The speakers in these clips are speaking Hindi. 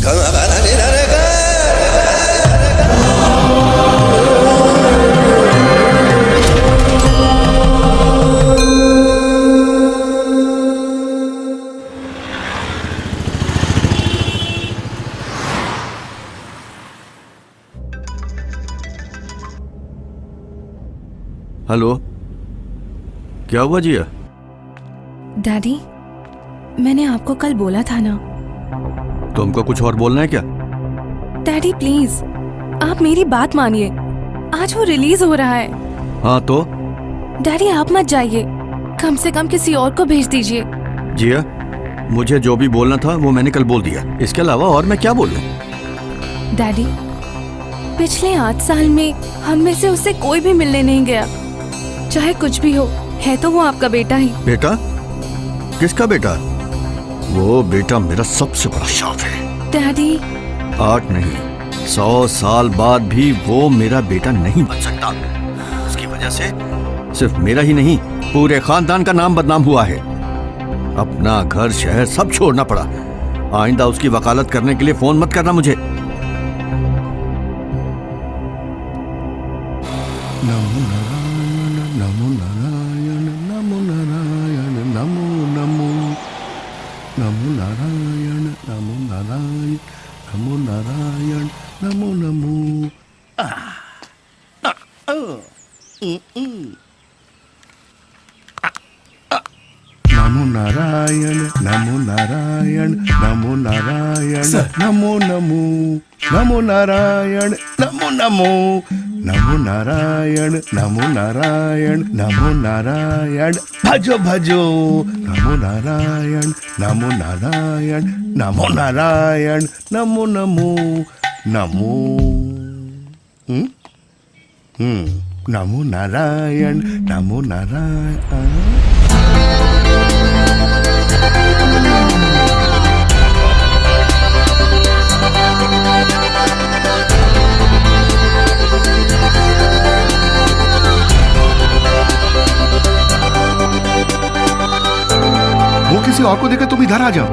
हेलो, क्या हुआ जिया? डैडी, मैंने आपको कल बोला था ना। तुमको कुछ और बोलना है क्या? डैडी प्लीज, आप मेरी बात मानिए। आज वो रिलीज हो रहा है। हाँ तो? डैडी आप मत जाइए, कम से कम किसी और को भेज दीजिए। जिया, मुझे जो भी बोलना था वो मैंने कल बोल दिया। इसके अलावा और मैं क्या बोलूं? डैडी, पिछले 8 साल में हम में से उससे कोई भी मिलने नहीं गया। चाहे कुछ भी हो, है तो वो आपका बेटा ही। बेटा? किसका बेटा? वो बेटा मेरा सबसे बड़ा शौक है। डैडी 8 नहीं, 100 साल बाद भी वो मेरा बेटा नहीं बन सकता। उसकी वजह से सिर्फ मेरा ही नहीं, पूरे खानदान का नाम बदनाम हुआ है। अपना घर शहर सब छोड़ना पड़ा। आइंदा उसकी वकालत करने के लिए फोन मत करना मुझे। नमो नारायण नमो नारायण नमो नमो नमो नारायण नमो नारायण नमो नारायण नमो नमो। नमो नारायण नमो नारायण नमो नारायण नमो नमो नमो नारायण नमो नमो नमो नारायण नमो नारायण नमो नारायण भजो भजो नमो नारायण नमो नारायण नमो नारायण नमो नमो नमो नमो नारायण नमो नारायण। वो किसी और को देकर तुम इधर आ जाओ।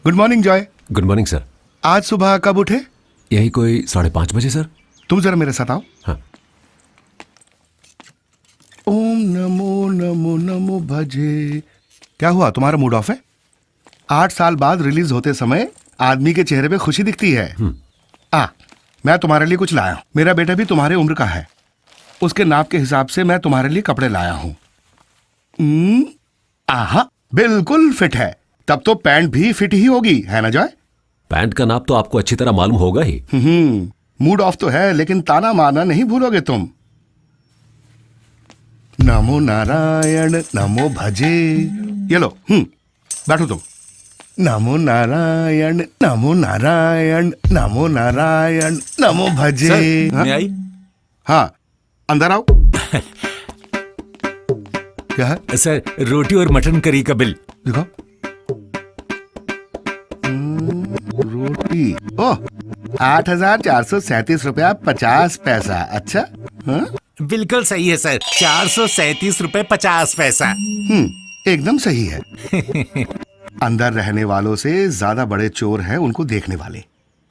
Good morning Joy. Good morning sir. आज सुबह कब उठे? यही कोई 5:30 बजे सर। तुम जरा मेरे साथ आओ। हाँ। ओम नमो नमो नमो भजे। क्या हुआ, तुम्हारा मूड ऑफ है? 8 साल बाद रिलीज होते समय आदमी के चेहरे पे खुशी दिखती है। मैं तुम्हारे लिए कुछ लाया हूं। मेरा बेटा भी तुम्हारे उम्र का है। उसके नाप के हिसाब से मैं तुम्हारे लिए कपड़े लाया हूं। आहा, बिल्कुल फिट है। तब तो पैंट भी फिट ही होगी, है ना जॉय? पैंट का नाप तो आपको अच्छी तरह मालूम होगा ही। मूड ऑफ तो है, लेकिन ताना मारना नहीं भूलोगे तुम। नमो नारायण नमो भजे। ये लो, बैठो तुम। नमो नारायण नमो नारायण नमो नारायण नमो भजे। मैं आई? हाँ, अंदर आओ। क्या है? सर, रोटी और मटन करी का बिल। देखो, रोटी। ओह, 8,437 रुपया 50 पैसा। अच्छा, हाँ? बिल्कुल सही है सर, 437 रुपए 50 पैसा। एकदम सही है। अंदर रहने वालों से ज्यादा बड़े चोर हैं उनको देखने वाले।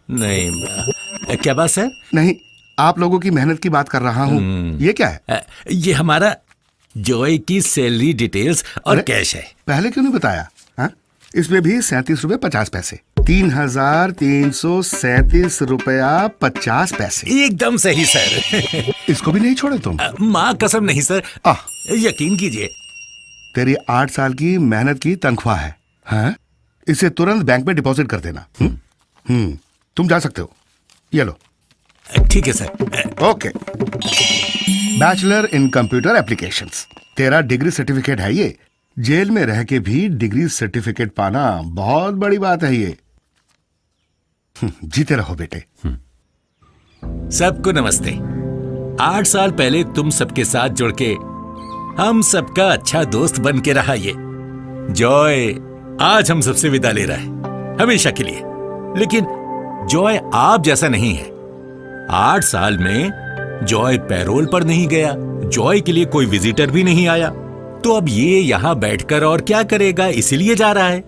नहीं, क्या बात सर? नहीं, आप लोगों की मेहनत की बात कर रहा हूँ। ये क्या है? ये हमारा जॉय की सैलरी डिटेल्स और कैश है। पहले क्यों नहीं बताया? हाँ? इसमें भी 37 रुपए 50 पैसे। 3,337 रुपया 50 पैसे। एकदम सही सर। इसको भी नहीं छोड़े तुम? माँ कसम नहीं सर, यकीन कीजिए। तेरी 8 साल की मेहनत की तनख्वाह है। हाँ? इसे तुरंत बैंक में डिपॉजिट कर देना। तुम जा सकते हो। ये लो। ठीक है sir. Okay. Bachelor in computer applications. तेरा डिग्री सर्टिफिकेट है ये। जेल में रह के भी डिग्री सर्टिफिकेट पाना बहुत बड़ी बात है ये। जीते रहो बेटे। सबको नमस्ते। 8 साल पहले तुम सबके साथ जुड़ के हम सबका अच्छा दोस्त बन के रहा ये जॉय आज हम सबसे विदा ले रहा है, हमेशा के लिए। लेकिन जॉय आप जैसा नहीं है। 8 साल में जॉय पैरोल पर नहीं गया, जॉय के लिए कोई विजिटर भी नहीं आया, तो अब ये यहाँ बैठकर और क्या करेगा, इसीलिए जा रहा है।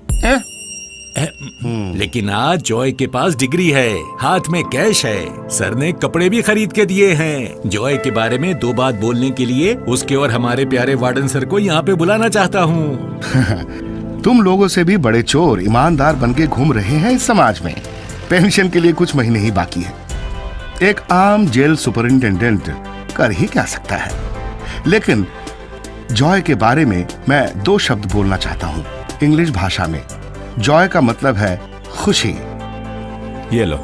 लेकिन आज जॉय के पास डिग्री है, हाथ में कैश है, सर ने कपड़े भी खरीद के दिए हैं। जॉय के बारे में 2 बात बोलने के लिए उसके और हमारे प्यारे वार्डन सर को यहाँ पे बुलाना चाहता हूँ। तुम लोगों से भी बड़े चोर ईमानदार बन के घूम रहे हैं इस समाज में। पेंशन के लिए कुछ महीने ही बाकी है। एक आम जेल सुपरिंटेंडेंट कर ही क्या सकता है। लेकिन जॉय के बारे में मैं 2 शब्द बोलना चाहता हूँ इंग्लिश भाषा में। जॉय का मतलब है खुशी। ये लो।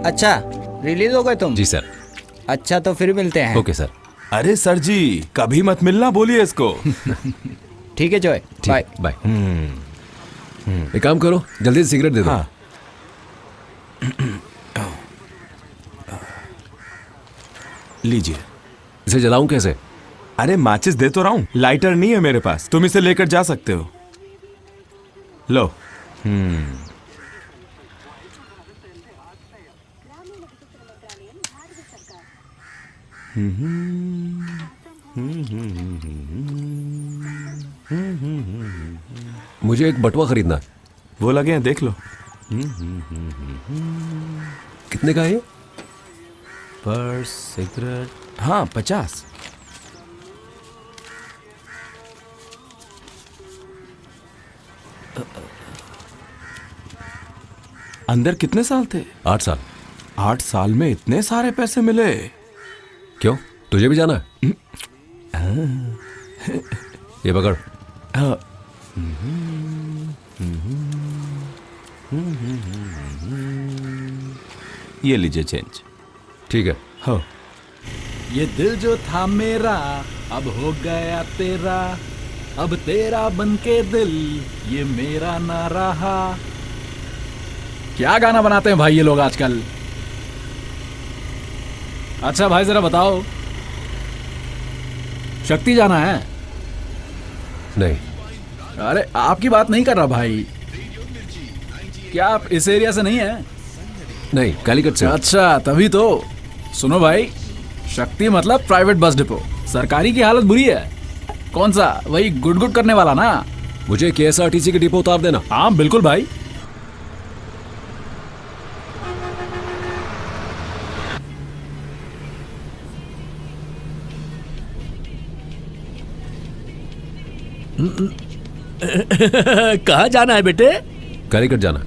अच्छा, रिलीज हो गए तुम? जी सर। अच्छा, तो फिर मिलते हैं। Okay sir. अरे सर जी, कभी मत मिलना बोलिए इसको। ठीक है जॉय, बाय। बाय। एक काम करो, जल्दी से सिगरेट दे दो। हाँ। लीजिए। इसे जलाऊं कैसे? अरे माचिस दे तो रहा हूं, लाइटर नहीं है मेरे पास, तुम इसे लेकर जा सकते हो। लो। मुझे एक बटुआ खरीदना है। वो लगे हैं, देख लो। कितने का है ये? पर्स, सिगरेट, हाँ 50। अंदर कितने साल थे? 8 साल। 8 साल में इतने सारे पैसे मिले? क्यों, तुझे भी जाना है? ये पकड़। हाँ। ये लीजिए चेंज। ठीक है। हाँ। ये दिल जो था मेरा अब हो गया तेरा, अब तेरा बनके दिल ये मेरा ना रहा। क्या गाना बनाते हैं भाई ये लोग आजकल। अच्छा भाई जरा बताओ, शक्ति जाना है? नहीं। अरे आपकी बात नहीं कर रहा भाई। क्या आप इस एरिया से नहीं है? नहीं, कालीकट से। अच्छा तभी तो। सुनो भाई, शक्ति मतलब प्राइवेट बस डिपो। सरकारी की हालत बुरी है। कौन सा, वही गुड गुड करने वाला ना? मुझे KSRTC के डिपो उतार देना। हाँ बिल्कुल भाई। कहाँ जाना है बेटे? कालीकट जाना।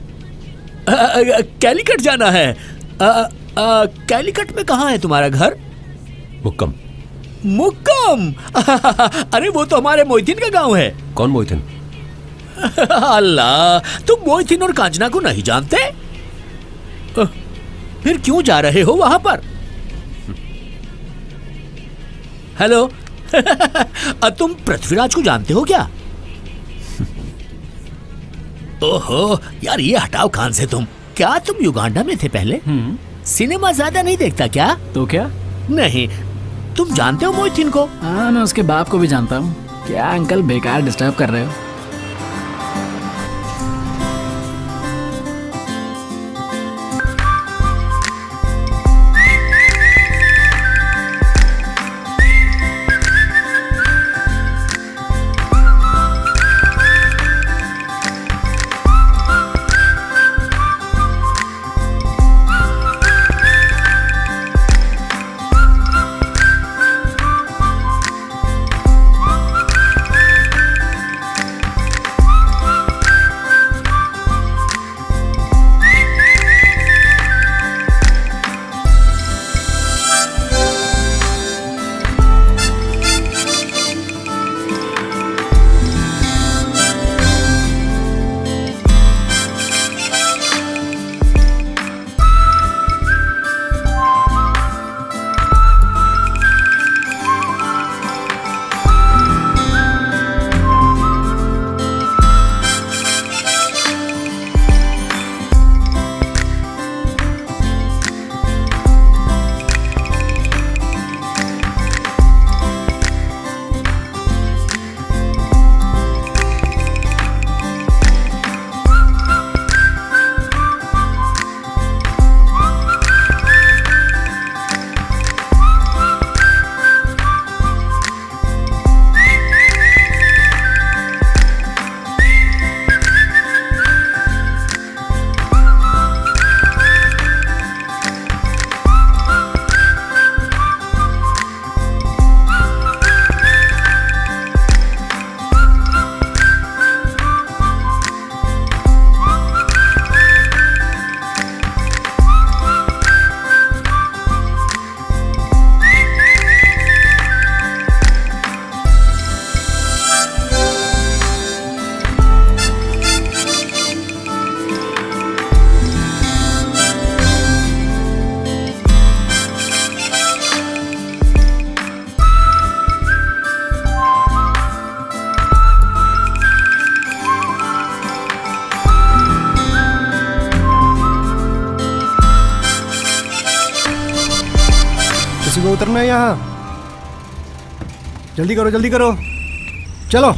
कैलीकट जाना है? कैलीकट में कहाँ है तुम्हारा घर? मुक्कम। मुक्कम? अरे वो तो हमारे मोहितीन का गांव है। कौन मोहिथिन? अल्लाह, तुम मोहितीन और कांचना को नहीं जानते? फिर क्यों जा रहे हो वहां पर? हेलो। तुम पृथ्वीराज को जानते हो क्या? ओहो यार, ये हटाओ कान से तुम। क्या तुम युगांडा में थे पहले? सिनेमा ज्यादा नहीं देखता क्या? तो क्या? नहीं। तुम जानते हो मोहितीन को? हाँ मैं उसके बाप को भी जानता हूँ। क्या अंकल बेकार डिस्टर्ब कर रहे हो? सुबह उतरना है यहाँ। जल्दी करो जल्दी करो, चलो।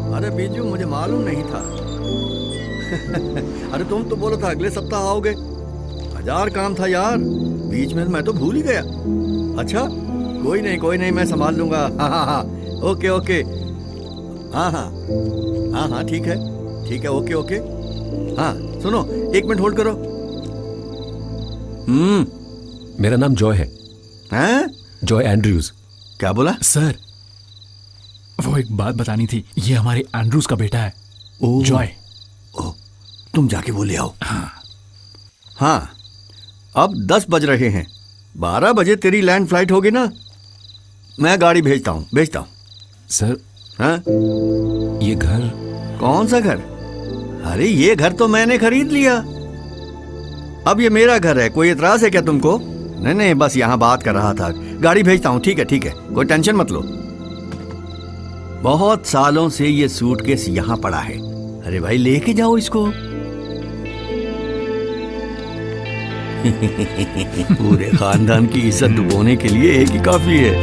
अरे बीजू, मुझे मालूम नहीं था। अरे तुम तो बोला था अगले सप्ताह आओगे। 1000 काम था यार, बीच में मैं तो भूल ही गया। अच्छा, कोई नहीं, मैं संभाल लूंगा। हाँ, ओके ओके। हाँ, ठीक है, ओके। हाँ सुनो, 1 मिनट होल्ड करो। मेरा नाम जॉय है। हैं? Joy Andrews. क्या बोला? सर, वो एक बात बतानी थी। ये हमारे एंड्रूज का बेटा है, ओह। जॉय। तुम जाके बोले आओ। हाँ, अब 10 बज रहे हैं। 12 बजे तेरी लैंड फ्लाइट होगी ना? मैं गाड़ी भेजता हूँ। सर, हाँ? ये घर। कौन सा घर? अरे ये घर तो मैंने खरीद लिया। अब ये मेरा घर है। कोई एतराज है क्या तुमको? नहीं, बस यहाँ बात कर रहा था। गाड़ी भेजता हूँ, ठीक है, कोई टेंशन मत लो। बहुत सालों से ये सूटकेस यहाँ पड़ा है। अरे भाई, लेके जाओ इसको। पूरे खानदान की इज्जत डुबोने के लिए एक ही काफी है।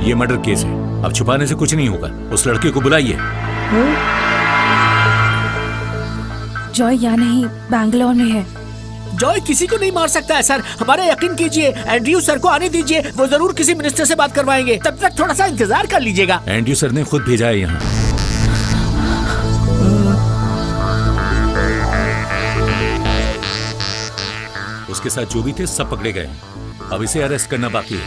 ये मर्डर केस है, अब छुपाने से कुछ नहीं होगा। उस लड़के को बुलाइए। जॉय यहाँ नहीं, बैंगलोर में है। जॉय किसी को नहीं मार सकता है सर, हमारा यकीन कीजिए। एंड्रयू सर को आने दीजिए, वो जरूर किसी मिनिस्टर से बात करवाएंगे। तब तक थोड़ा सा इंतजार कर लीजिएगा। एंड्रयू सर ने खुद भेजा है यहाँ। उसके साथ जो भी थे सब पकड़े गए। अब इसे अरेस्ट करना बाकी है।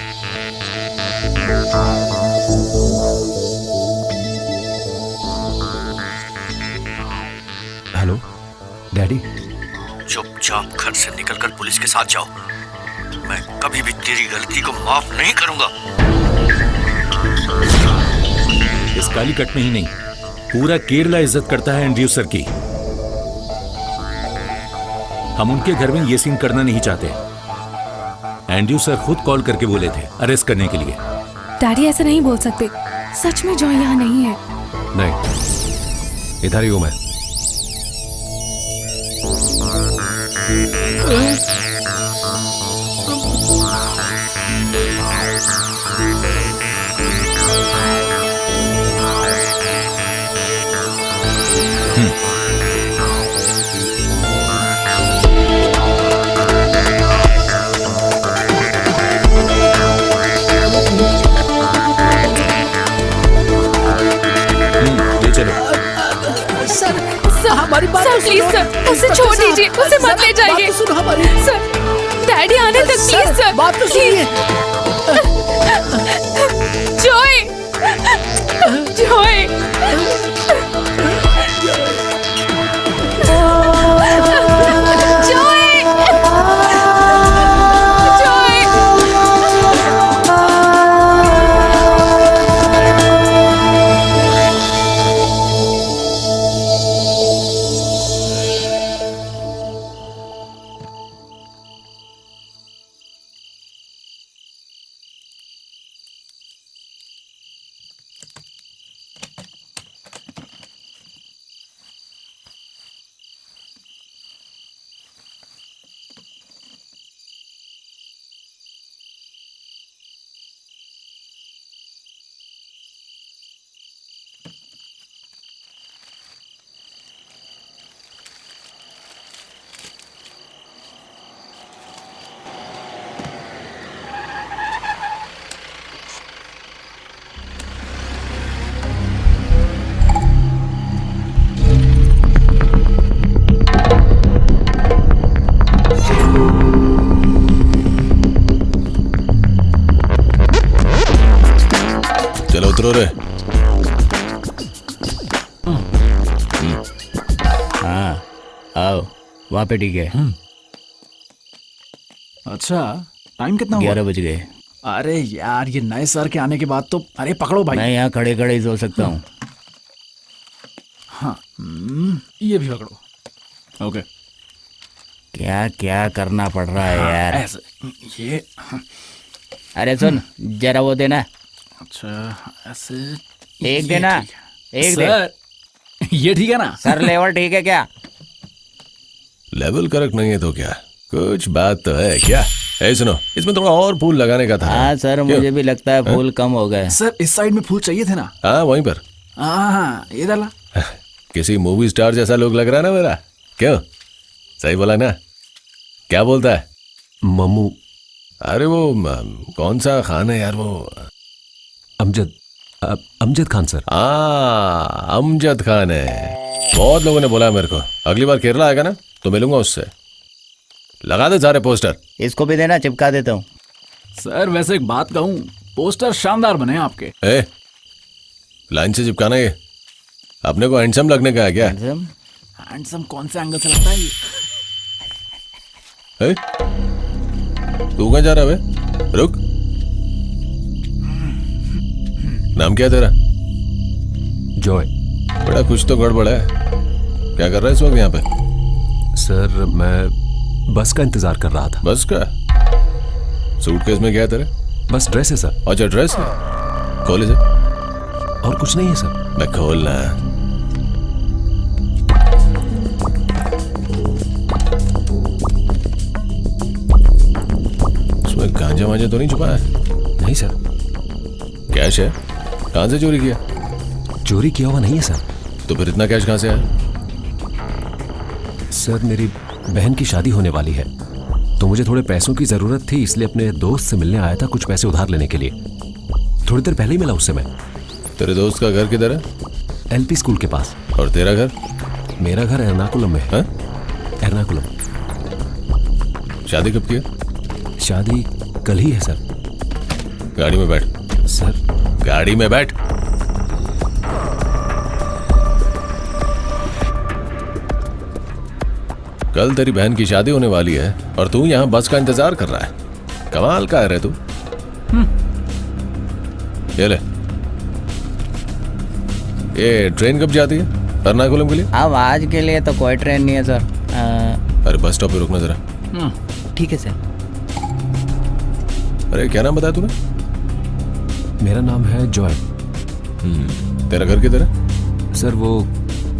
Hello daddy. चुपचाप घर से निकलकर पुलिस के साथ जाओ। मैं कभी भी तेरी गलती को माफ नहीं करूंगा। इस कालीकट में ही नहीं, पूरा केरला इज्जत करता है एंड्रयू सर की। हम उनके घर में ये सीन करना नहीं चाहते। एंड्रयू सर खुद कॉल करके बोले थे अरेस्ट करने के लिए। डैडी ऐसा नहीं बोल सकते। सच में जॉय यहाँ नहीं है। नहीं, इधर ही हूं मैं। हमारी बात सर प्लीज सर, उसे छोड़ दीजिए, उसे मत ले जाइए। सुनो हमारी। सर, डैडी आने तक प्लीज सर। बात तो सुनिए। जॉय, जॉय, उतरो रे। हाँ आओ, वहाँ पे ठीक है। अच्छा, टाइम कितना हुआ? 11 बज गए। अरे यार, ये नए सर के आने के बाद तो, अरे पकड़ो भाई। मैं यहाँ खड़े खड़े ही सो सकता हूँ। हाँ, ये भी पकड़ो। ओके। क्या क्या करना पड़ रहा है यार। ऐसे, ये, अरे सुन, जरा वो देना। अच्छा ऐसे, एक ये देना, ठीक है। एक दे। सर, ये ठीक है ना? सर लेवल ठीक है क्या? लेवल करेक्ट नहीं है तो क्या, कुछ बात तो है क्या? ए सुनो, इसमें थोड़ा और फूल लगाने का था। हाँ सर, मुझे भी लगता है फूल कम हो गए। सर इस साइड में फूल चाहिए थे ना? हाँ वहीं पर। हाँ, ये डाला। किसी मूवी स्टार जैसा लोग लग रहा है ना मेरा। क्यों, सही बोला ना? क्या बोलता है मम्मू? अरे वो कौन सा खान है यार, वो अमजद खान सर। हाँ, अमजद खान है। बहुत लोगों ने बोला है मेरे को, अगली बार केरला आएगा ना तो मिलूंगा उससे। लगा दे सारे पोस्टर। इसको भी देना, चिपका देता हूँ। सर वैसे एक बात कहूँ, पोस्टर शानदार बने हैं आपके। ए, लाइन से चिपकाना ये। अपने को हैंडसम लगने का है क्या? हैंडसम कौन से एंगल से लगता है ये? ए? तू कहाँ जा रहा है बे? रुक। नाम क्या है तेरा? जॉय। बड़ा कुछ तो गड़बड़ है। क्या कर रहा है इस वक्त यहाँ पे? सर मैं बस का इंतजार कर रहा था। बस का? सूटकेस में क्या है तेरे? बस ड्रेस है सर। अच्छा ड्रेस है, खोले से। और कुछ नहीं है सर। मैं खोलना। उसमें गांजा वांजा तो नहीं छुपा है? नहीं सर। कैश है? कहाँ से चोरी किया? चोरी किया हुआ नहीं है सर। तो फिर इतना कैश कहाँ से आया? सर मेरी बहन की शादी होने वाली है, तो मुझे थोड़े पैसों की जरूरत थी, इसलिए अपने दोस्त से मिलने आया था कुछ पैसे उधार लेने के लिए। थोड़ी देर पहले ही मिला उससे मैं। तेरे दोस्त का घर किधर है? एलपी स्कूल के पास। और तेरा घर? मेरा घर एर्नाकुलम में है। एर्नाकुलम। शादी कब की है? शादी कल ही है सर। गाड़ी में बैठ। सर गाड़ी में बैठ। कल तेरी बहन की शादी होने वाली है और तू यहाँ बस का इंतजार कर रहा है। कमाल का है रे तू। ये ले। ये ट्रेन कब जाती है एर्नाकुलम के लिए? अब आज के लिए तो कोई ट्रेन नहीं है सर। अरे बस स्टॉप पे रुकना जरा। ठीक है सर। अरे क्या नाम बताया तूने? मेरा नाम है जॉय। तेरा घर किधर है? सर वो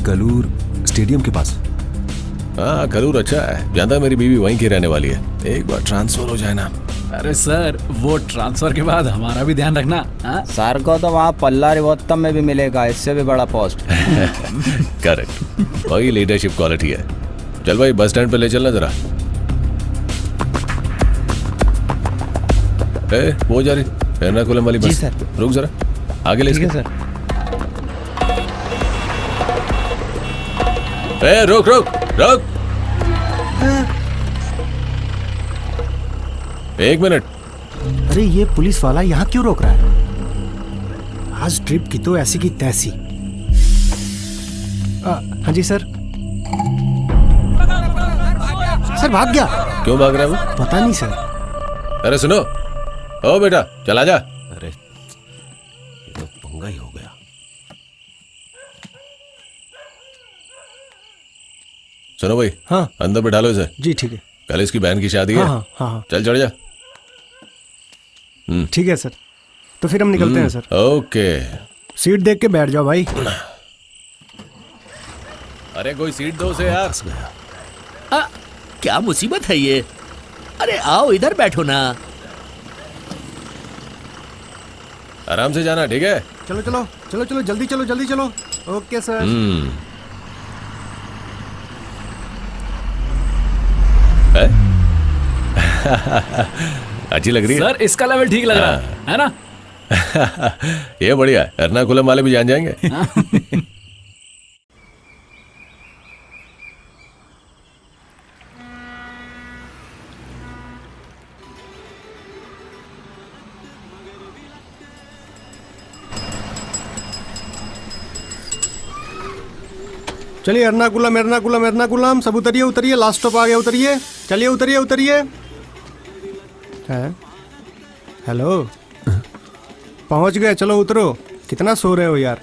कलूर स्टेडियम के पास। हाँ करूर अच्छा है, जानता मेरी बीवी वहीं की रहने वाली है। एक बार ट्रांसफर हो जाए ना। अरे सर, वो ट्रांसफर के बाद हमारा भी ध्यान रखना। हाँ? सर को तो वहाँ पल्ला रिवोत्तम में भी मिलेगा, इससे भी बड़ा पोस्ट। करेक्ट, वही लीडरशिप क्वालिटी है। चल भाई बस स्टैंड पे ले चलना जरा। वो जा रही एर्नाकुलम वाली बस। जी सर। रुक जरा, आगे ले इसके। सर। रुक रुक रुक। एक मिनट। अरे ये पुलिस वाला यहाँ क्यों रोक रहा है? आज ट्रिप की तो ऐसी की तैसी। हाँ जी सर। सर भाग गया। क्यों भाग रहा है वो? पता नहीं सर। अरे सुनो, ओ बेटा चला जा। अरे ये तो पंगा ही हो गया। सुनो भाई, हाँ अंदर बैठा लो इसे। जी ठीक है। कल इसकी बहन की शादी है। हाँ हाँ हाँ चल चढ़ जा। ठीक है सर, तो फिर हम निकलते हैं सर। ओके। सीट देख के बैठ जाओ भाई। अरे कोई सीट दो उसे यार। क्या मुसीबत है ये? अरे आओ इधर बैठो ना। आराम से जाना, ठीक है? चलो चलो चलो चलो जल्दी चलो जल्दी चलो। Okay sir. अच्छी लग रही है सर इसका लेवल ठीक लग रहा है ना? ये बढ़िया है, एर्नाकुलम वाले भी जान जाएंगे। चलिए एर्नाकुलम एर्नाकुलम एर्नाकुलम, सब उतरिए उतरिए, लास्ट स्टॉप आ गया, उतरिए। चलिए उतरिए उतरिए। है हेलो, पहुंच गए, चलो उतरो। कितना सो रहे हो यार?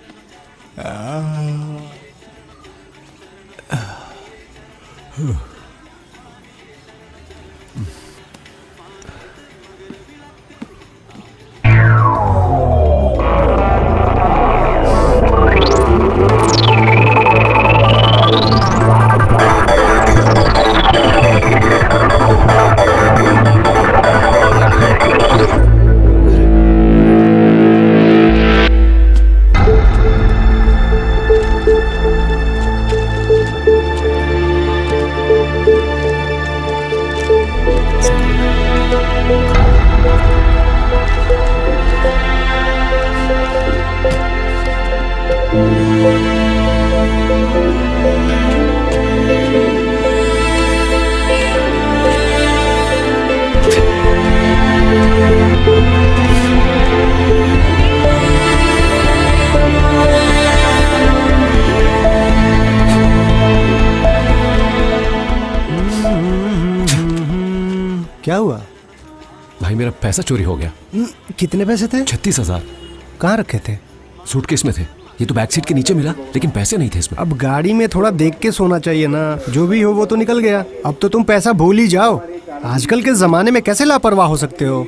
क्या हुआ? भाई मेरा पैसा चोरी हो गया। कितने पैसे थे? 36,000। कहाँ रखे थे? सूटकेस में थे। ये तो बैक सीट के नीचे मिला, लेकिन पैसे नहीं थे इसमें। अब गाड़ी में थोड़ा देख के सोना चाहिए ना। जो भी हो वो तो निकल गया। अब तो तुम पैसा भूल ही जाओ। आजकल के जमाने में कैसे लापरवाह हो सकते हो?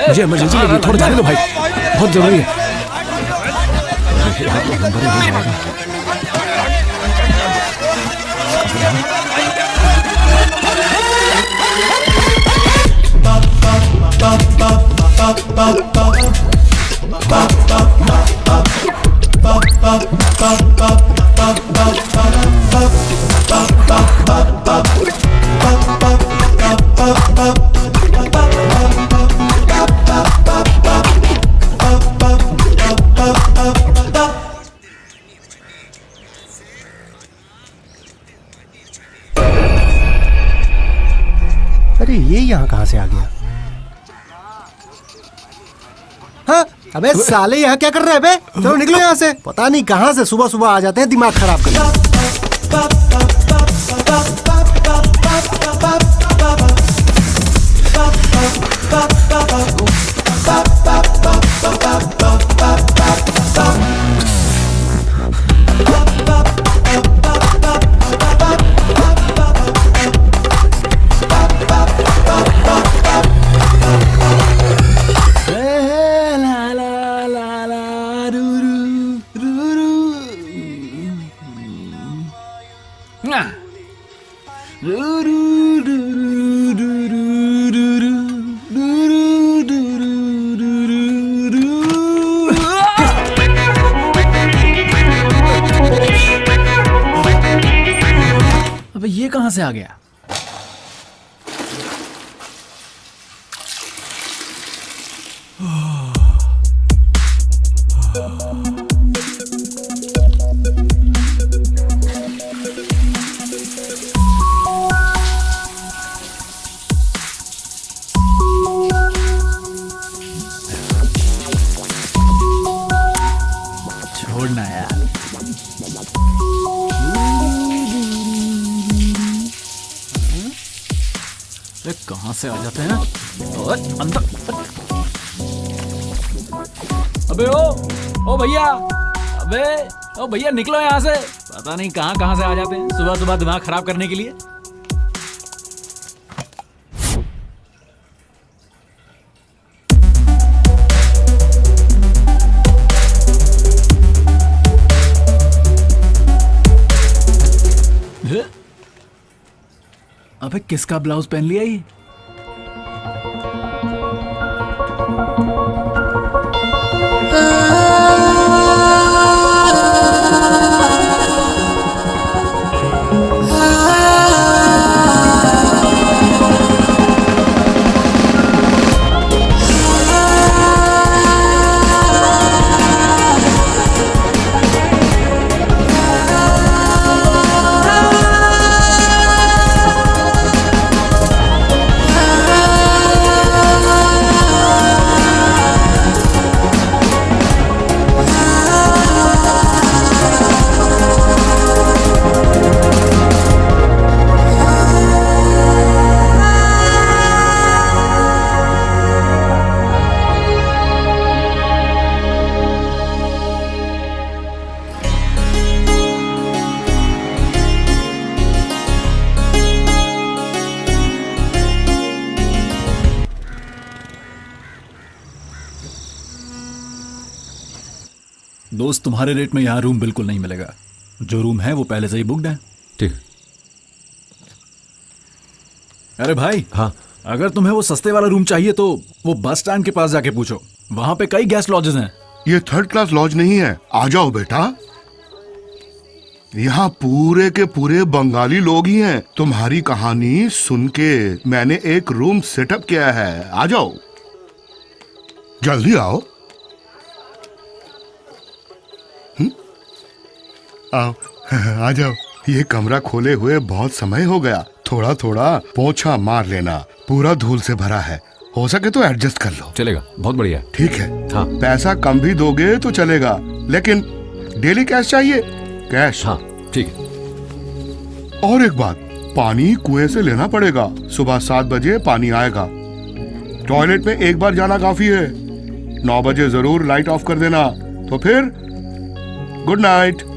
मुझे इमरजेंसी लगी, थोड़ा जाने दो भाई, बहुत जरूरी है। अरे ये यहाँ कहाँ से आ गया? हाँ, अबे साले यहाँ क्या कर रहे हैं बे? चलो निकलो यहाँ से। पता नहीं कहाँ से सुबह सुबह आ जाते हैं दिमाग खराब करने। अबे ये कहां से आ गया? छोड़ना यार। कहां से आ जाते हैं? अंदर। अबे ओ भैया, अबे ओ भैया निकलो यहाँ से। पता नहीं कहां से आ जाते हैं सुबह सुबह दिमाग खराब करने के लिए। अबे किसका ब्लाउज पहन लिया ये? दोस्त, तुम्हारे रेट में यहाँ रूम बिल्कुल नहीं मिलेगा। जो रूम है वो पहले से ही बुकड है। ठीक। अरे भाई, हाँ, अगर तुम्हें वो सस्ते वाला रूम चाहिए तो वो बस स्टैंड के पास जाके पूछो, वहां पे कई गेस्ट लॉजेस हैं। ये 3rd क्लास लॉज नहीं है, आ जाओ बेटा। यहाँ पूरे के पूरे बंगाली लोग ही हैं। तुम्हारी कहानी सुन के मैंने एक रूम सेटअप किया है। आ जाओ, जल्दी आओ। आओ, आ जाओ। ये कमरा खोले हुए बहुत समय हो गया। थोड़ा थोड़ा पोछा मार लेना, पूरा धूल से भरा है। हो सके तो एडजस्ट कर लो। चलेगा, बहुत बढ़िया। ठीक है। हाँ। पैसा कम भी दोगे तो चलेगा, लेकिन डेली कैश चाहिए। कैश। हाँ, ठीक है। और एक बात, पानी कुएं से लेना पड़ेगा। सुबह 7 बजे पानी आएगा। टॉयलेट में एक बार जाना काफी है। 9 बजे जरूर लाइट ऑफ कर देना। तो फिर गुड नाइट।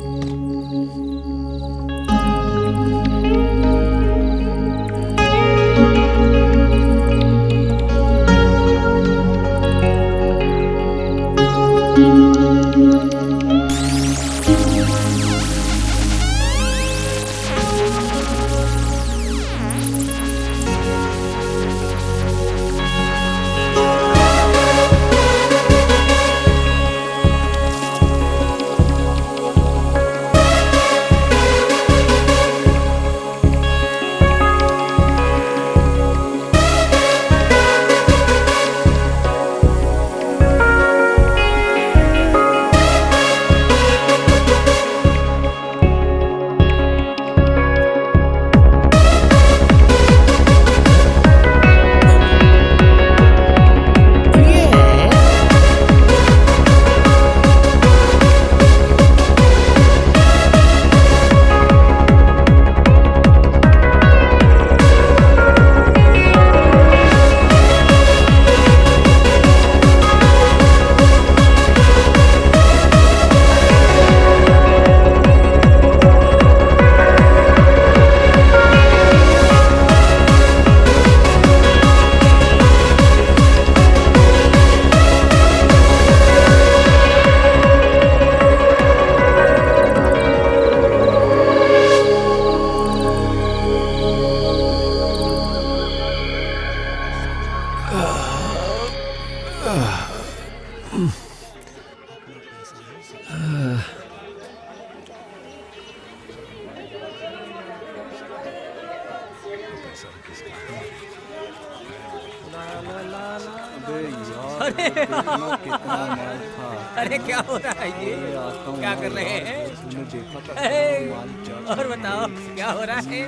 अरे क्या हो रहा है ये? क्या कर रहे हैं? और बताओ क्या हो रहा है?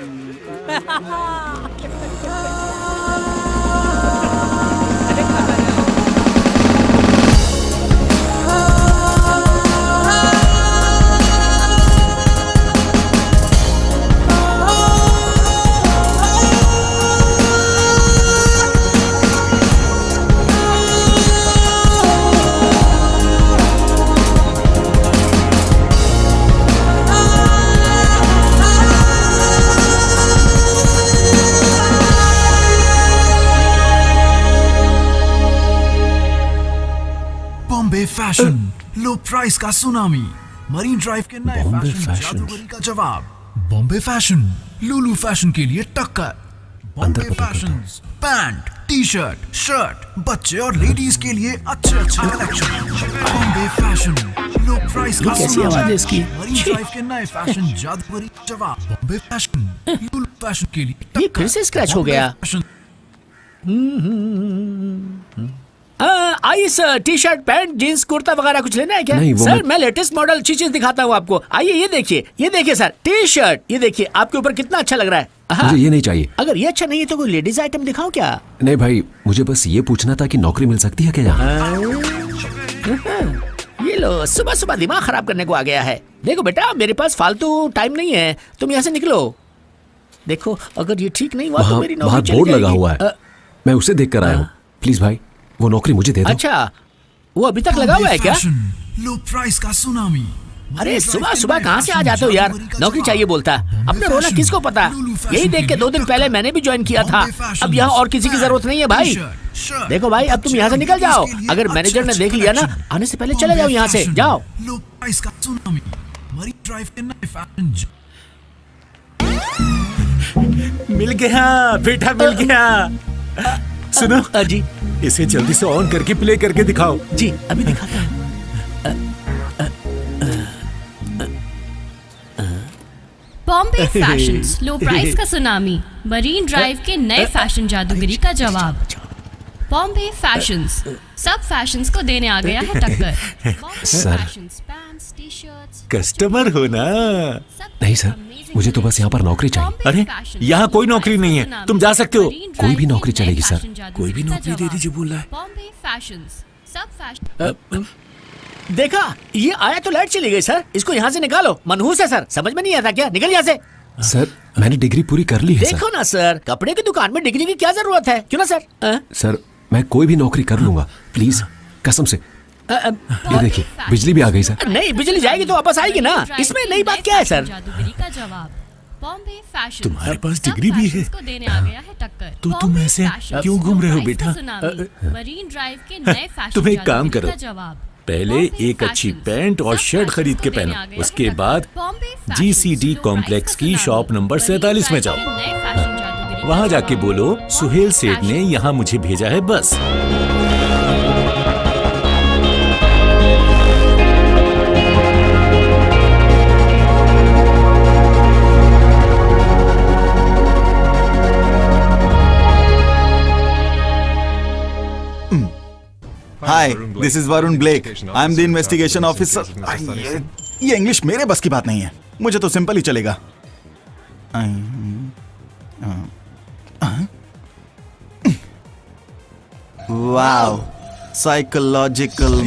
फैशन, लो प्राइस का सुनामी, मरीन ड्राइव के नए फैशन जादूगरी का जवाब। बॉम्बे फैशन, लुलु फैशन के लिए टक्कर। अंदर बॉम्बे पता करता हूँ। Fashions, pant, T shirt, shirt, बच्चे और लेडीज के लिए अच्छे अच्छे कलेक्शन। बॉम्बे फैशन, लो प्राइस का कैसी आवाज है इसकी? मरीन ड्राइव के नए फैशन जादूगरी जवाब। बॉम्बे फैशन, लो फैशन के लिए ये फिर से स्क्रैच हो गया। फैशन। आइए sir, T shirt, pant, jeans, kurta वगैरह कुछ लेना है क्या? नहीं, वो सर मैं लेटेस्ट मॉडल अच्छी चीज दिखाता हूँ आपको। आइए ये देखिए सर, टी शर्ट, ये देखिए आपके ऊपर कितना अच्छा लग रहा है। हाँ, मुझे ये नहीं चाहिए। अगर ये अच्छा नहीं है तो कोई लेडीज आइटम दिखाओ क्या? नहीं भाई, मुझे बस ये पूछना था कि नौकरी मिल सकती है क्या यहाँ? ये लो, सुबह सुबह दिमाग खराब करने को आ गया है। देखो बेटा, मेरे पास फालतू टाइम नहीं है, तुम यहाँ से निकलो। देखो, अगर ये ठीक नहीं हुआ तो वहाँ मेरी नौकरी वहाँ चली बोर्ड लगा जाएगी। हुआ है, मैं उसे देख कर आया हूँ। प्लीज भाई, वो नौकरी मुझे दे दो। अच्छा, वो अभी तक लगा हुआ है क्या? फैशन, लो प्राइस का सुनामी। अरे सुबह सुबह कहाँ से आ जाते हो यार? नौकरी चाहिए बोलता है, अपना रोना किसको पता? यही देख के 2 दिन पहले मैंने भी ज्वाइन किया था। अब यहाँ और किसी की जरूरत नहीं है भाई। देखो भाई, अब तुम यहाँ से निकल जाओ। अगर मैनेजर ने देख लिया ना, आने से पहले चले जाओ यहाँ से, जाओ। लो प्राइस का सुनामी, मरीन ड्राइव के नए फैशन। मिल गया बेटा, मिल गया। सुनो जी इसे जल्दी से ऑन करके प्ले करके दिखाओ। जी, अभी दिखाता हूँ। बॉम्बे फैशंस, लो प्राइस का सुनामी, मरीन ड्राइव के नए फैशन जादूगरी का जवाब। बॉम्बे फैशंस, सब फैशंस को देने आ गया है टक्कर। Bombay sir. Fashions, pants, t-shirts, customer हो ना? नहीं सर, मुझे तो बस यहाँ पर नौकरी चाहिए। अरे यहाँ कोई नौकरी नहीं है, तुम जा सकते हो। कोई भी नौकरी चलेगी सर। कोई भी नौकरी दे दीजिए बोल रहा है। बॉम्बे फैशंस, सब फैशन। देखा, ये आया तो लाइट चली गई सर। इसको यहाँ से निकालो, मनहूस है सर। समझ में नहीं आता क्या? निकल यहाँ से। सर, मैंने डिग्री पूरी कर ली है देखो ना सर, कपड़े की दुकान में डिग्री की क्या जरूरत है? क्यों ना सर? सर, मैं कोई भी नौकरी कर लूंगा, प्लीज कसम से। ये देखिए, बिजली भी आ गई सर। नहीं, बिजली जाएगी तो वापस आएगी ना। इसमें नई बात क्या है सर? जादूगरी का जवाब। बॉम्बे फैशन, तुम्हारे पास डिग्री भी है? को देने आ गया है टक्कर। तो तुम बॉम्बे ऐसे फैशंस, क्यों घूम रहे हो लो प्राइस का बेटा? सुनामी, मरीन ड्राइव के नए फैशन तुम एक काम जादूगरी करो, का जवाब। पहले बॉम्बे एक अच्छी फैशंस, पैंट और सब शर्ट खरीद के फैशंस को देने पहनो। आ गया है उसके टक्कर। बाद बॉम्बे फैशंस, GCD लो कॉम्प्लेक्स प्राइस की का शॉप सुनामी, नंबर मरीन 47 में ड्राइव जाओ। के नए फैशन जादूगरी का वहां जाके जवाब। बोलो सुहेल सेठ ने यहाँ मुझे भेजा है बस। Hi, this is Varun Blake. I am the investigation officer. ये इंग्लिश मेरे बस की बात नहीं है, मुझे तो सिंपल ही चलेगा। Wow, psychological.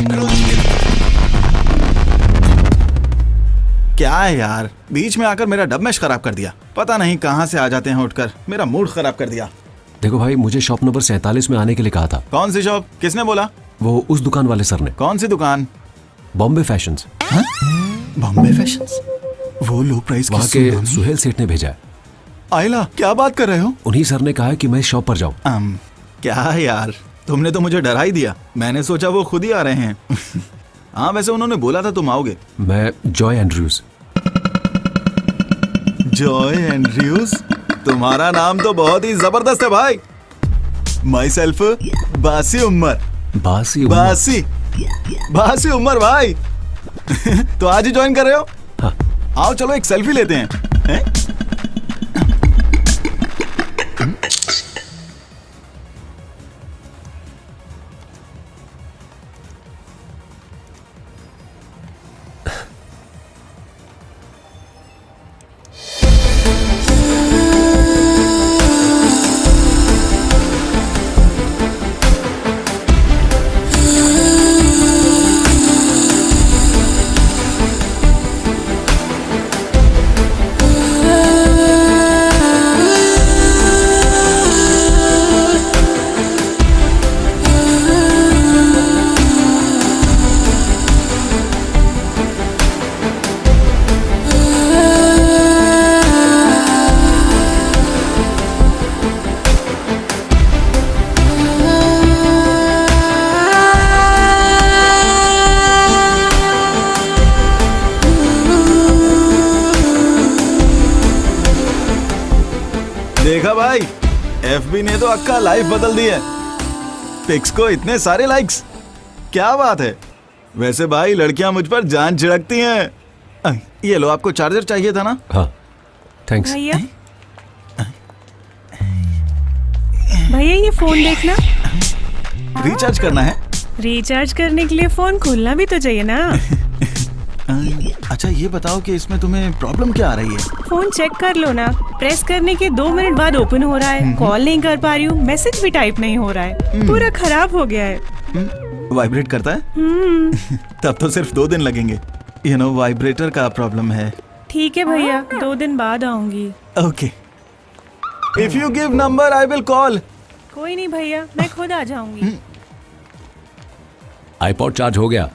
क्या है यार, बीच में आकर मेरा डबमेश खराब कर दिया। पता नहीं कहाँ से आ जाते हैं उठकर, मेरा मूड खराब कर दिया। देखो भाई, मुझे शॉप नंबर 47 में आने के लिए कहा था। कौन सी शॉप? किसने बोला? वो उस दुकान वाले सर ने। कौन सी दुकान? बॉम्बे फैशंस। बॉम्बे फैशंस? वो लो प्राइस वहाँ के सुहेल सेठ ने भेजा है। आइला, क्या बात कर रहे हो? उन्हीं सर ने कहा है कि मैं शॉप पर जाऊँ। क्या यार, तुमने तो मुझे डरा ही दिया। मैंने सोचा वो खुद ही आ रहे हैं। हाँ, वैसे उन्होंने बोला था तुम आओगे। मैं जॉय एंड्रयूज। Joy Andrews? तुम्हारा नाम तो बहुत ही जबरदस्त है भाई। माई सेल्फ बासी उमर। बासी बासी उमर भाई। तो आज ही ज्वाइन कर रहे हो? हाँ। आओ चलो एक सेल्फी लेते हैं। एफबी ने तो अक्का लाइफ बदल दी है। पिक्स को इतने सारे लाइक्स, क्या बात है। वैसे भाई लड़कियां मुझ पर जान छिड़कती हैं। ये लो, आपको चार्जर चाहिए था ना? हाँ थैंक्स। भैया भैया ये फोन देखना। रिचार्ज करना है? रिचार्ज करने के लिए फोन खोलना भी तो चाहिए ना। अच्छा ये बताओ कि इसमें तुम्हें प्रॉब्लम क्या आ रही है? फोन चेक कर लो ना, प्रेस करने के 2 मिनट बाद ओपन हो रहा है, कॉल नहीं कर पा रही हूँ, मैसेज भी टाइप नहीं हो रहा है, पूरा खराब हो गया है। वाइब्रेट करता है? तब तो सिर्फ 2 दिन लगेंगे। वाइब्रेटर का प्रॉब्लम है। ठीक है भैया, 2 दिन बाद आऊंगी। Okay, if you give number I will call. कोई नहीं भैया, मैं खुद आ जाऊंगी। आईपॉड चार्ज हो गया?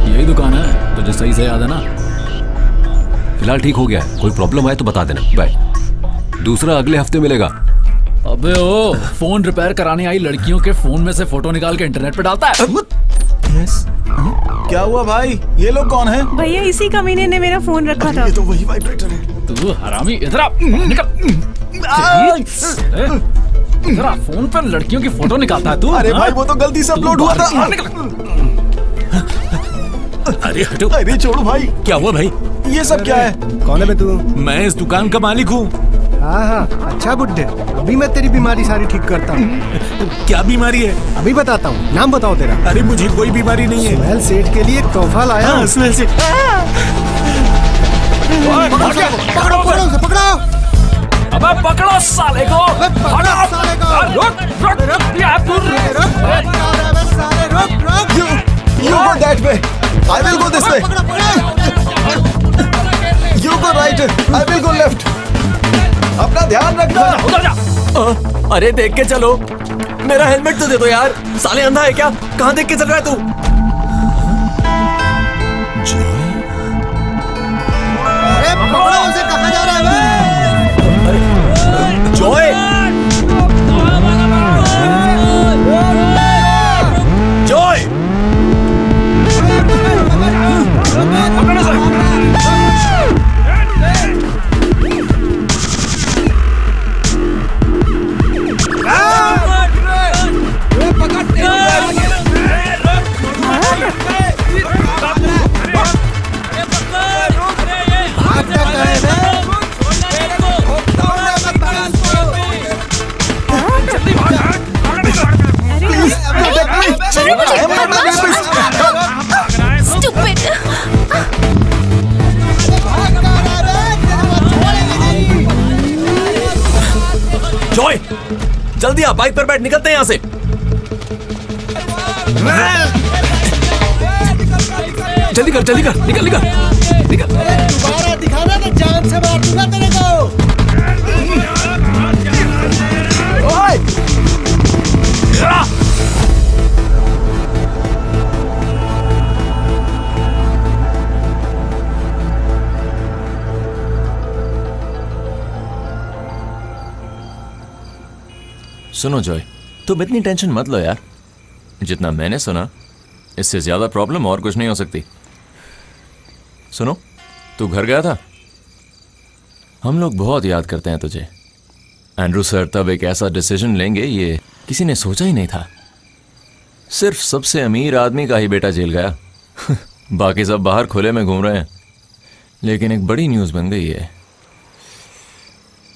यही दुकान है, तुझे सही से याद है ना? फिलहाल ठीक हो गया है, कोई प्रॉब्लम आए तो बता देना। बाय। दूसरा अगले हफ्ते मिलेगा। अबे ओ, फोन रिपेयर कराने आई लड़कियों के फोन में से फोटो निकाल के इंटरनेट पे डालता है। क्या हुआ भाई? ये लोग कौन है? भैया इसी कमीने ने मेरा फोन रखा था। ये तो वही वाइब्रेटर है। तू हरामी, इधर आ, निकल। इधर आ, फोन पर लड़कियों की फोटो निकालता है तू? अरे भाई वो तो गलती से अपलोड हुआ था। अरे हटो। अरे छोड़ो भाई। क्या हुआ भाई? ये सब क्या है? कौन है बे तू? मैं इस दुकान का मालिक हूँ। हाँ हाँ, अच्छा बुड्ढे, अभी मैं तेरी बीमारी सारी ठीक करता हूँ। क्या बीमारी है? अभी बताता हूँ, नाम बताओ तेरा। अरे मुझे कोई बीमारी नहीं है। सुहेल सेठ के लिए एक तोहफा लाया हूँ। सुहेल सेठ। पकड़ो उसे, पकड़ो। अबे पकड़ो साले को। पकड़ो साले को। रुक यार तू। You go that way. I will go this way. You go right. I will go left. अपना ध्यान रखना। उधर जा। अरे देख के चलो, मेरा हेलमेट तो दे दो यार। साले अंधा है क्या? कहाँ देख के चल रहा है तू? अरे पकड़ो उसे, कहाँ जा रहा है बे? जॉय! जॉय! जॉय! जल्दी आ, बाइक पर बैठ, निकलते हैं यहाँ से। जल्दी कर, जल्दी कर, निकल निकल निकल। दोबारा दिखाना तो जान से मार दूंगा तेरे को। सुनो जॉय, तुम इतनी टेंशन मत लो यार। जितना मैंने सुना, इससे ज्यादा प्रॉब्लम और कुछ नहीं हो सकती। सुनो, तू घर गया था? हम लोग बहुत याद करते हैं तुझे। एंड्रू सर तब एक ऐसा डिसीजन लेंगे, ये किसी ने सोचा ही नहीं था। सिर्फ सबसे अमीर आदमी का ही बेटा जेल गया। बाकी सब बाहर खुले में घूम रहे हैं। लेकिन एक बड़ी न्यूज़ बन गई है।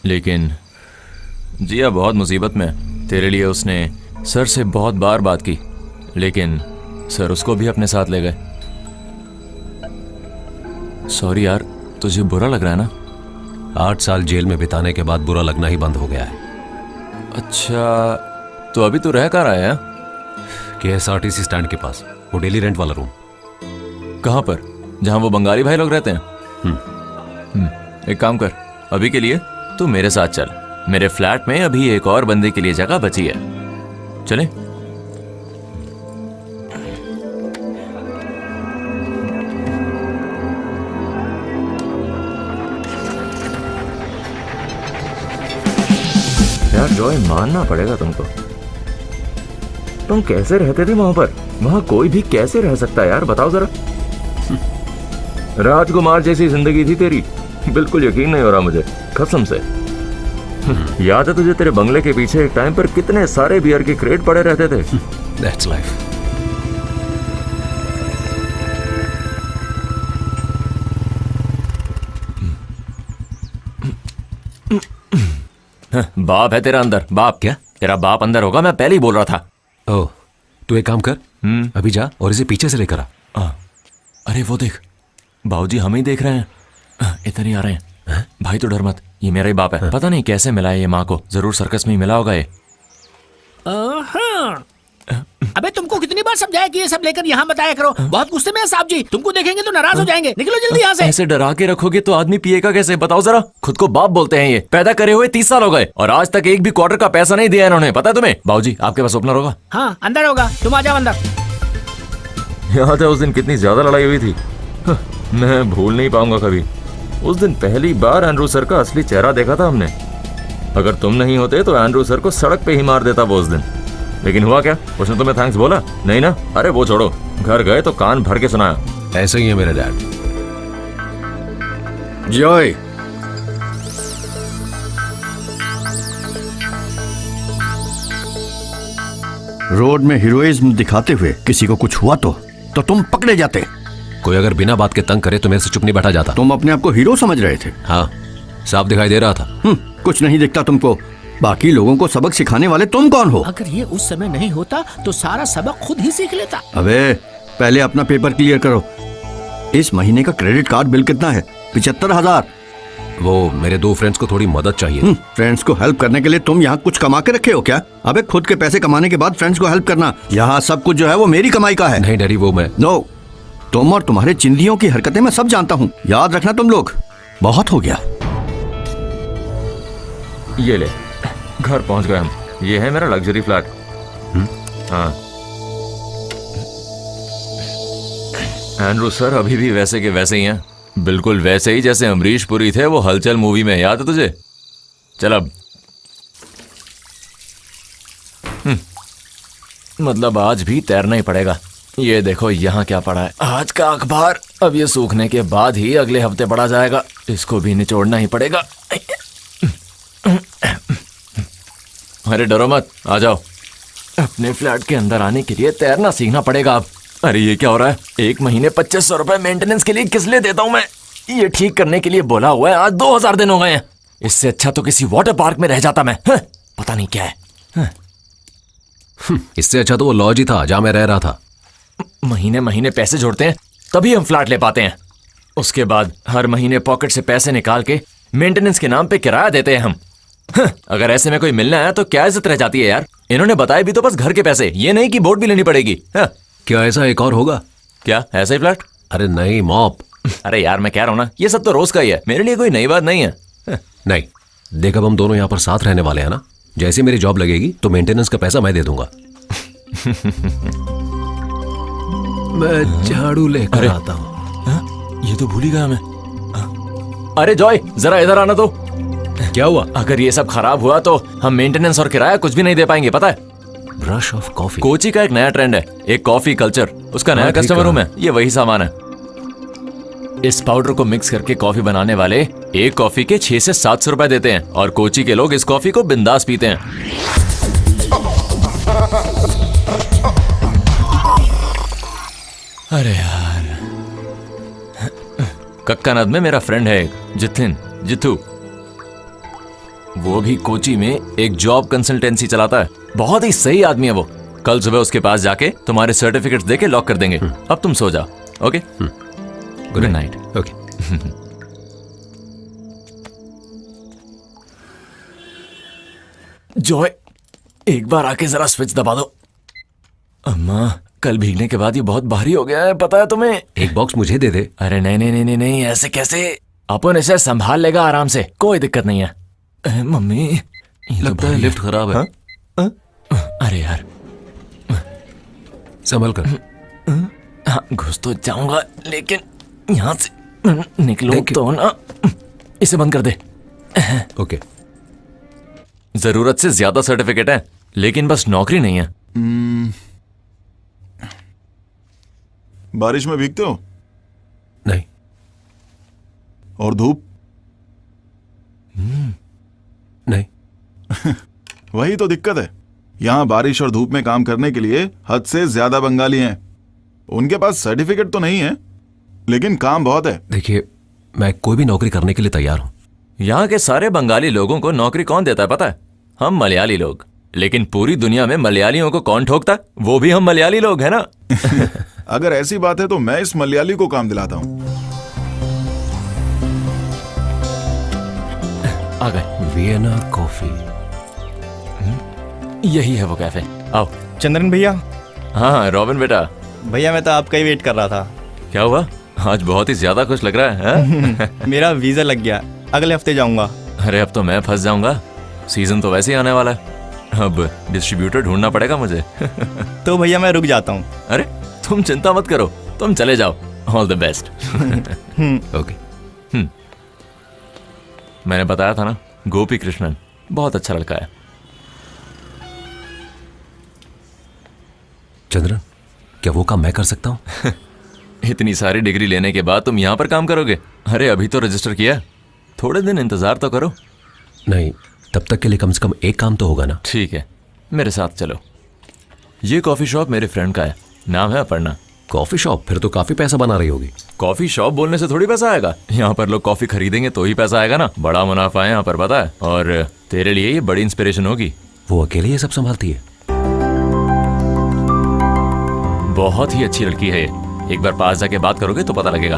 लेकिन जिया बहुत मुसीबत में है। तेरे लिए उसने सर से बहुत बार बात की, लेकिन सर उसको भी अपने साथ ले गए। सॉरी यार, तुझे बुरा लग रहा है ना? 8 साल जेल में बिताने के बाद बुरा लगना ही बंद हो गया है। अच्छा, तो अभी तू रह कहाँ रहा है? KSRTC स्टैंड के पास, वो डेली रेंट वाला रूम। कहाँ पर? जहाँ वो बंगाली भाई लोग रहते हैं? एक काम कर, अभी के लिए तू मेरे साथ चल। मेरे फ्लैट में अभी एक और बंदे के लिए जगह बची है। चले? यार जॉय, मानना पड़ेगा तुमको। तुम कैसे रहते थे वहां पर? वहां कोई भी कैसे रह सकता है यार, बताओ जरा। राजकुमार जैसी जिंदगी थी तेरी। बिल्कुल यकीन नहीं हो रहा मुझे, कसम से। याद है तुझे तेरे बंगले के पीछे एक टाइम पर कितने सारे बियर के क्रेट पड़े रहते थे? That's life. बाप है तेरा अंदर, बाप। क्या? तेरा बाप अंदर होगा, मैं पहले ही बोल रहा था। ओह, तू एक काम कर, अभी जा और इसे पीछे से लेकर आ। अरे वो देख, बाबूजी हमें ही देख रहे हैं। इधर ही आ रहे हैं। भाई तो डर मत, ये मेरा ही बाप है। पता नहीं कैसे मिला है ये माँ को, जरूर सर्कस में ही मिला होगा ये। अबे तुमको कितनी बार समझाया कि ये सब लेकर यहाँ बताया करो। बहुत गुस्से में है साहब जी, तुमको देखेंगे तो नाराज हो जाएंगे। निकलो जल्दी यहाँ से। ऐसे डरा के रखोगे तो आदमी पिएगा कैसे, बताओ जरा। खुद को बाप बोलते हैं, ये पैदा करे हुए 30 साल हो गए और आज तक एक भी क्वार्टर का पैसा नहीं दिया इन्होंने। पता है तुम्हें? बाबूजी आपके पास ओपनर होगा? हाँ अंदर होगा, तुम आ जाओ अंदर। याद है उस दिन कितनी ज्यादा लड़ाई हुई थी? मैं भूल नहीं पाऊंगा कभी। उस दिन पहली बार एंड्रू सर का असली चेहरा देखा था हमने। अगर तुम नहीं होते तो एंड्रू सर को सड़क पे ही मार देता वो उस दिन। लेकिन हुआ क्या? उसने तुम्हें थैंक्स बोला? नहीं ना? अरे वो छोड़ो, घर गए तो कान भर के सुनाया। ऐसे ही है मेरे डैड। जॉय, रोड में हीरोइज्म दिखाते हुए किसी को कुछ हुआ तो तुम पकड़े जाते। कोई अगर बिना बात के तंग करे तो मेरे से चुप नहीं बैठा जाता। तुम अपने आप को हीरो समझ रहे थे? हाँ, साफ दिखाई दे रहा था। कुछ नहीं दिखता तुमको। बाकी लोगों को सबक सिखाने वाले तुम कौन हो? अगर ये उस समय नहीं होता तो सारा सबक खुद ही सीख लेता। अबे पहले अपना पेपर क्लियर करो। इस महीने का क्रेडिट कार्ड बिल कितना है? 75,000। वो मेरे 2 फ्रेंड्स को थोड़ी मदद चाहिए। फ्रेंड्स को हेल्प करने के लिए तुम यहाँ कुछ कमा के रखे हो क्या? अबे खुद के पैसे कमाने के बाद फ्रेंड्स को हेल्प करना, यहाँ सब कुछ जो है वो मेरी कमाई का है। नहीं डैडी, वो मैं नो, तुम और तुम्हारे चिंदियों की हरकतें मैं सब जानता हूँ, याद रखना तुम लोग। बहुत हो गया। ये ले, घर पहुंच गए हम। ये है मेरा लग्जरी फ्लैट। हाँ, एंड्रू सर अभी भी वैसे के वैसे ही हैं, बिल्कुल वैसे ही जैसे अमरीश पुरी थे वो हलचल मूवी में, याद है तुझे? चल अब मतलब आज भी तैरना ही पड़ेगा। ये देखो यहाँ क्या पड़ा है, आज का अखबार। अब ये सूखने के बाद ही अगले हफ्ते पड़ा जाएगा, इसको भी निचोड़ना ही पड़ेगा। अरे डरो मत, आ जाओ। अपने फ्लैट के अंदर आने के लिए तैरना सीखना पड़ेगा अब। अरे ये क्या हो रहा है? 1 महीने 2500 रुपए मेंटेनेंस के लिए किस लिए देता हूँ मैं? ये ठीक करने के लिए बोला हुआ है, आज 2000 दिन हो गए हैं। इससे अच्छा तो किसी वाटर पार्क में रह जाता मैं। पता नहीं क्या है। इससे अच्छा तो वो लॉज ही था जहां मैं रह रहा था। महीने महीने पैसे जोड़ते हैं तभी हम फ्लैट ले पाते हैं। उसके बाद हर महीने पॉकेट से पैसे निकाल के मेंटेनेंस के नाम पे किराया देते हैं हम। अगर ऐसे में कोई मिलना है तो क्या इज्जत रह जाती है यार? इन्होंने बताया भी तो बस घर के पैसे, ये नहीं कि बोर्ड भी लेनी पड़ेगी। क्या ऐसा एक और होगा? क्या ऐसा ही फ्लैट? अरे नहीं मॉप। अरे यार मैं कह रहा हूँ ना, ये सब तो रोज का ही है, मेरे लिए कोई नई बात नहीं है। नहीं देख, अब हम दोनों यहाँ पर साथ रहने वाले हैं ना। जैसे मेरी जॉब लगेगी तो मेंटेनेंस का पैसा मैं दे दूंगा। मैं झाड़ू लेकर आता हूँ। ये तो भूल ही गया मैं। अरे जॉय जरा इधर आना तो। क्या हुआ? अगर ये सब खराब हुआ तो हम मेंटेनेंस और किराया कुछ भी नहीं दे पाएंगे, पता है? ब्रश ऑफ कॉफी कोची का एक नया ट्रेंड है, एक कॉफी कल्चर। उसका नया कस्टमर हूं मैं, ये वही सामान है। इस पाउडर को मिक्स करके कॉफी बनाने वाले एक कॉफी के 600 से 700 रुपए देते हैं और कोची के लोग इस कॉफी को बिंदास पीते हैं। अरे यार, कक्कानद में मेरा फ्रेंड है एक जिथू। वो भी कोची में एक जॉब कंसल्टेंसी चलाता है, बहुत ही सही आदमी है वो। कल सुबह उसके पास जाके तुम्हारे सर्टिफिकेट्स देके लॉक कर देंगे। अब तुम सो जाओ, okay? Good night. Okay. Joy एक बार आके जरा स्विच दबा दो। अम्मा कल भीगने के बाद ये बहुत भारी हो गया है, पता है तुम्हें? एक बॉक्स मुझे दे दे। अरे नहीं, ऐसे कैसे? अपन इसे संभाल लेगा आराम से, कोई दिक्कत नहीं है। मम्मी लगता है लिफ्ट खराब है। अरे यार संभल कर। हाँ घुस तो जाऊंगा लेकिन यहाँ से निकलो तो ना। इसे बंद कर दे। ओके। जरूरत से ज्यादा सर्टिफिकेट है लेकिन बस नौकरी नहीं है। बारिश में भीगते हो? नहीं। और धूप? नहीं। वही तो दिक्कत है, यहाँ बारिश और धूप में काम करने के लिए हद से ज्यादा बंगाली हैं। उनके पास सर्टिफिकेट तो नहीं है लेकिन काम बहुत है। देखिए मैं कोई भी नौकरी करने के लिए तैयार हूँ। यहाँ के सारे बंगाली लोगों को नौकरी कौन देता है पता है? हम मलयाली लोग। लेकिन पूरी दुनिया में मलयालियों को कौन ठोकता है? वो भी हम मलयाली लोग है ना। अगर ऐसी बात है तो मैं इस मलयाली को काम दिलाता हूँ। आ गए। वियना कॉफी, यही है वो कैफे, आओ। चंद्रन भैया। हाँ रॉबिन बेटा। भैया मैं तो आपका ही वेट कर रहा था। क्या हुआ? आज बहुत ही ज्यादा खुश लग रहा है। मेरा वीजा लग गया, अगले हफ्ते जाऊंगा। अरे अब तो मैं फंस जाऊंगा, सीजन तो वैसे ही आने वाला है। अब डिस्ट्रीब्यूटर ढूंढना पड़ेगा मुझे। तो भैया मैं रुक जाता हूँ। अरे तुम चिंता मत करो, तुम चले जाओ। All the best. ओके। मैंने बताया था ना, गोपी कृष्णन बहुत अच्छा लड़का है। चंद्रन क्या वो काम मैं कर सकता हूँ? इतनी सारी डिग्री लेने के बाद तुम यहाँ पर काम करोगे? अरे अभी तो रजिस्टर किया, थोड़े दिन इंतजार तो करो। नहीं, तब तक के लिए कम से कम एक काम तो होगा ना। ठीक है मेरे साथ चलो। ये कॉफी शॉप मेरे फ्रेंड का है, नाम है अपर्णा। Coffee shop? फिर तो काफी पैसा बना रही होगी। कॉफी शॉप बोलने से थोड़ी पैसा आएगा, यहाँ पर लोग कॉफी खरीदेंगे तो ही पैसा आएगा ना। बड़ा मुनाफा है यहाँ पर, पता है? और तेरे लिए ये बड़ी इंस्पिरेशन होगी। वो अकेले ये सब संभालती है? बहुत ही अच्छी लड़की है, एक बार पास जाके बात करोगे तो पता लगेगा।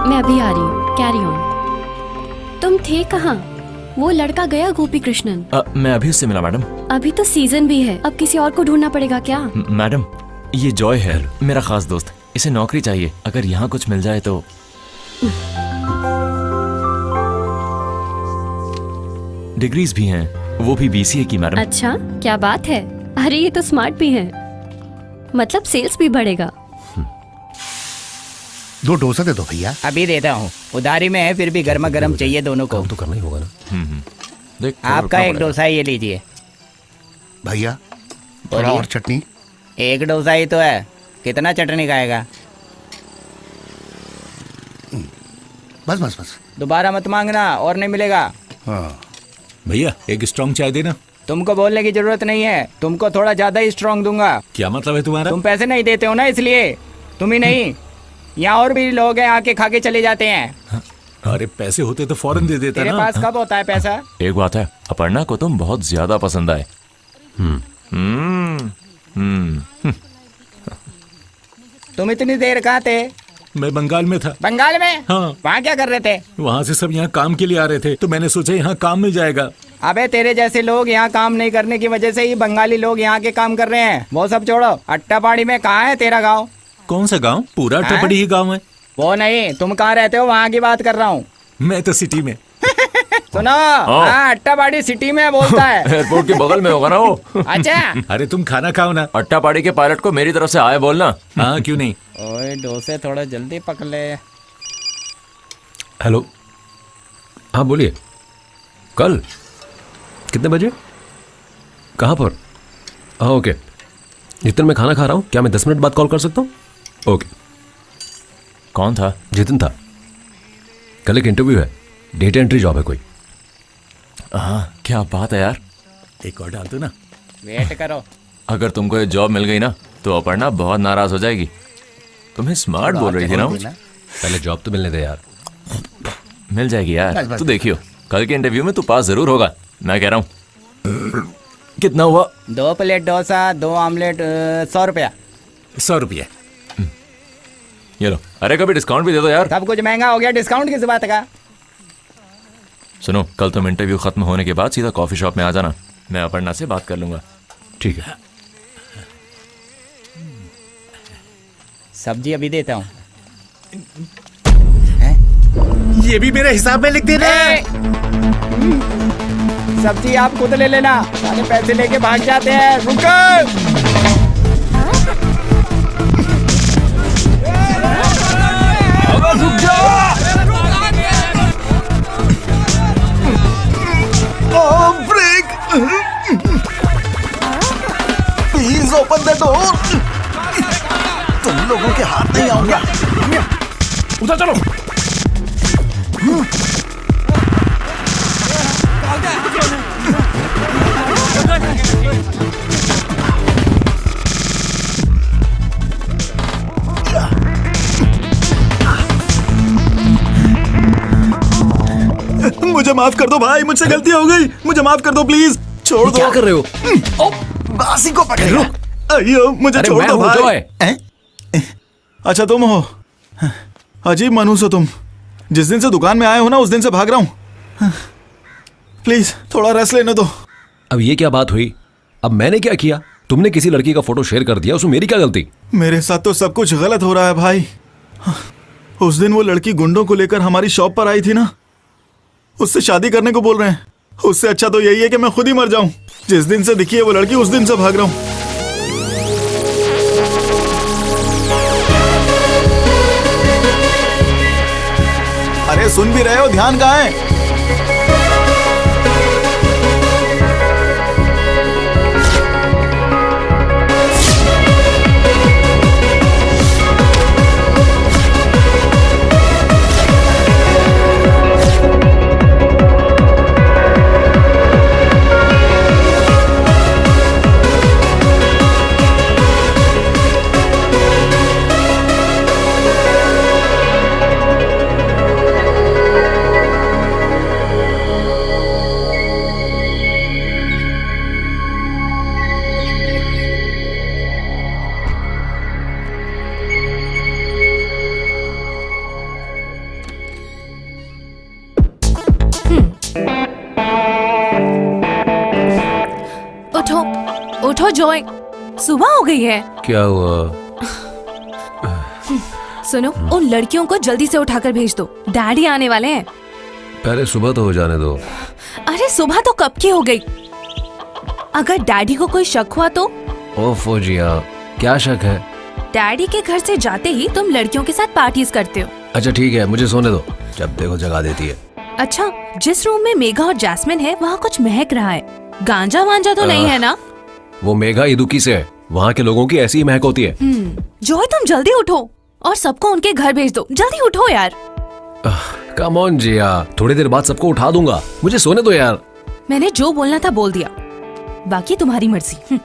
मैं अभी आ रही हूँ, कैरी ऑन। तुम थे कहाँ? वो लड़का गया गोपी कृष्णन? मैं अभी उससे मिला मैडम। अभी तो सीजन भी है, अब किसी और को ढूंढना पड़ेगा क्या? मैडम, ये जॉय है, मेरा खास दोस्त। इसे नौकरी चाहिए, अगर यहाँ कुछ मिल जाए तो। डिग्रीज भी हैं, वो भी बीसीए की मैडम। अच्छा, क्या बात है। अरे ये तो स्मार्ट भी है, मतलब सेल्स भी बढ़ेगा। 2 डोसा दे दो भैया। अभी देता हूँ, उधारी में है, फिर भी गर्मा गर्म चाहिए दोनों को। तो करना ही होगा ना। देख, आपका एक डोसा ये लीजिए। भैया थोड़ा और चटनी। एक डोसा ही तो है, कितना चटनी खाएगा? बस बस बस। दोबारा मत मांगना, और नहीं मिलेगा। हाँ भैया एक स्ट्रॉन्ग चाय देना। तुमको बोलने की जरूरत नहीं है, तुमको थोड़ा ज्यादा ही स्ट्रॉन्ग दूंगा। क्या मतलब है तुम्हारा? तुम पैसे नहीं देते हो ना, इसलिए। तुम ही नहीं, यहाँ और भी लोग हैं, आके खा के चले जाते हैं। अरे पैसे होते तो फौरन दे देता तेरे ना। पास कब होता है पैसा? एक बात है, अपर्णा को तुम बहुत ज्यादा पसंद आए। तुम इतनी देर कहाँ थे? मैं बंगाल में था। बंगाल में? हाँ। वहाँ क्या कर रहे थे? वहाँ से सब यहाँ काम के लिए आ रहे थे, तो मैंने सोचा यहाँ काम मिल जाएगा। अबे तेरे जैसे लोग यहाँ काम नहीं करने की वजह से ही बंगाली लोग यहाँ के काम कर रहे हैं। वो सब छोड़ो, अट्टापाड़ी में कहाँ है तेरा गाँव? कौन सा गाँव? पूरा अट्टापाड़ी ही गाँव है। वो नहीं, तुम कहाँ रहते हो वहाँ की बात कर रहा हूँ। मैं तो सिटी में। सुनो, हाँ अट्टापाड़ी सिटी में बोलता है। एयरपोर्ट के बगल में होगा ना वो। अच्छा। अरे तुम खाना खाओ ना। अट्टापाड़ी के पायलट को मेरी तरफ से आए बोलना। हाँ क्यों नहीं। ओए डोसे थोड़ा जल्दी पक ले। हेलो, हाँ बोलिए। कल कितने बजे? कहाँ पर? हाँ ओके। जितन मैं खाना खा रहा हूँ, क्या मैं 10 मिनट बाद कॉल कर सकता हूँ? ओके। कौन था? जितन था। कल एक इंटरव्यू है, डेटा एंट्री जॉब है कोई। हाँ, क्या बात है यार। एक और डाल दो ना। वेट करो। अगर तुमको ये जॉब मिल गई ना, तो अपर्णा बहुत नाराज हो जाएगी। तुम्हें स्मार्ट बोल रही थी ना। पहले जॉब तो मिलने दे यार। मिल जाएगी यार, तू देखियो, कल के इंटरव्यू में तू पास जरूर होगा, मैं कह रहा हूँ। कितना हुआ? 2 प्लेट डोसा, 2 ऑमलेट, 100 रुपया। 100 रुपया। ये लो। अरे कभी डिस्काउंट भी दे दो यार। सब कुछ महंगा हो गया, डिस्काउंट किस बात का? सुनो, कल तुम इंटरव्यू खत्म होने के बाद सीधा कॉफी शॉप में आ जाना, मैं अपर्णा से बात कर लूंगा। ठीक है। सब्जी अभी देता हूँ। ये भी मेरे हिसाब में लिख देना। सब्जी आप खुद ले लेना, सारे पैसे लेके भाग जाते हैं। रुको। रुक जाओ। Break. Please open the door. तुम लोगों के हाथ नहीं आऊंगा। उधर चलो। मुझे माफ कर दो भाई, मुझसे गलती हो गई, मुझे माफ कर दो प्लीज। छोड़ दो। क्या कर रहे हो? बासी को पकड़ लो। अयो मुझे छोड़ दो भाई। अच्छा तुम हो? अजीब मानूस हो तुम। जिस दिन से दुकान में आए हो ना, उस दिन से भाग रहा हूँ। प्लीज थोड़ा रेस्ट लेने दो। अब ये क्या बात हुई? अब मैंने क्या किया? तुमने किसी लड़की का फोटो शेयर कर दिया, उसमें मेरी क्या गलती? मेरे साथ तो सब कुछ गलत हो रहा है भाई। उस दिन वो लड़की गुंडों को लेकर हमारी शॉप पर आई थी ना, उससे शादी करने को बोल रहे हैं। उससे अच्छा तो यही है कि मैं खुद ही मर जाऊं। जिस दिन से दिखी है वो लड़की, उस दिन से भाग रहा हूं। अरे सुन भी रहे हो? ध्यान कहाँ है? उठो जॉय, सुबह हो गई है। क्या हुआ? सुनो, उन लड़कियों को जल्दी से उठाकर भेज दो, डैडी आने वाले हैं। पहले सुबह तो हो जाने दो। अरे सुबह तो कब की हो गई। अगर डैडी को कोई शक हुआ तो? ओफो जिया, क्या शक है? डैडी के घर से जाते ही तुम लड़कियों के साथ पार्टीज करते हो। अच्छा ठीक है, मुझे सोने दो, जब देखो जगा देती है। अच्छा, जिस रूम में मेघा और जैस्मिन है वहाँ कुछ महक रहा है, गांजा वांजा तो नहीं है ना? वो मेघा इदुकी से है, वहाँ के लोगों की ऐसी ही महक होती है। जॉय तुम जल्दी उठो और सबको उनके घर भेज दो, जल्दी उठो यार। कम ऑन जिया, थोड़ी देर बाद सबको उठा दूंगा, मुझे सोने दो यार। मैंने जो बोलना था बोल दिया, बाकी तुम्हारी मर्जी।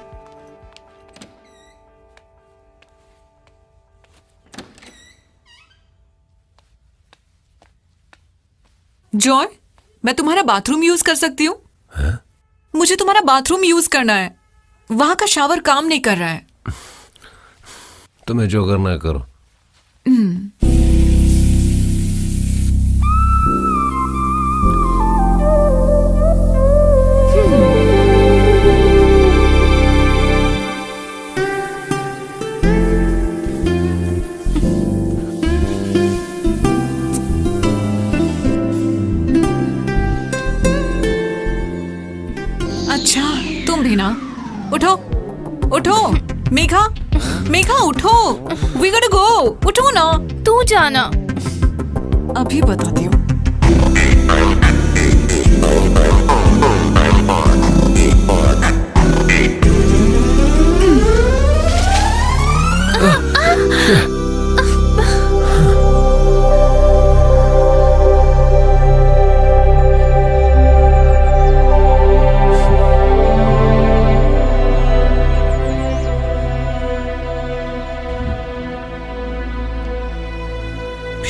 जॉय, मैं तुम्हारा बाथरूम यूज कर सकती हूँ? मुझे तुम्हारा बाथरूम यूज करना है, वहां का शावर काम नहीं कर रहा है। तुम्हें जो करना है करो। अच्छा, तुम भी ना? उठो उठो, मेघा मेघा उठो, वी गोट गो, उठो ना। तू जाना। अभी बताती हूँ।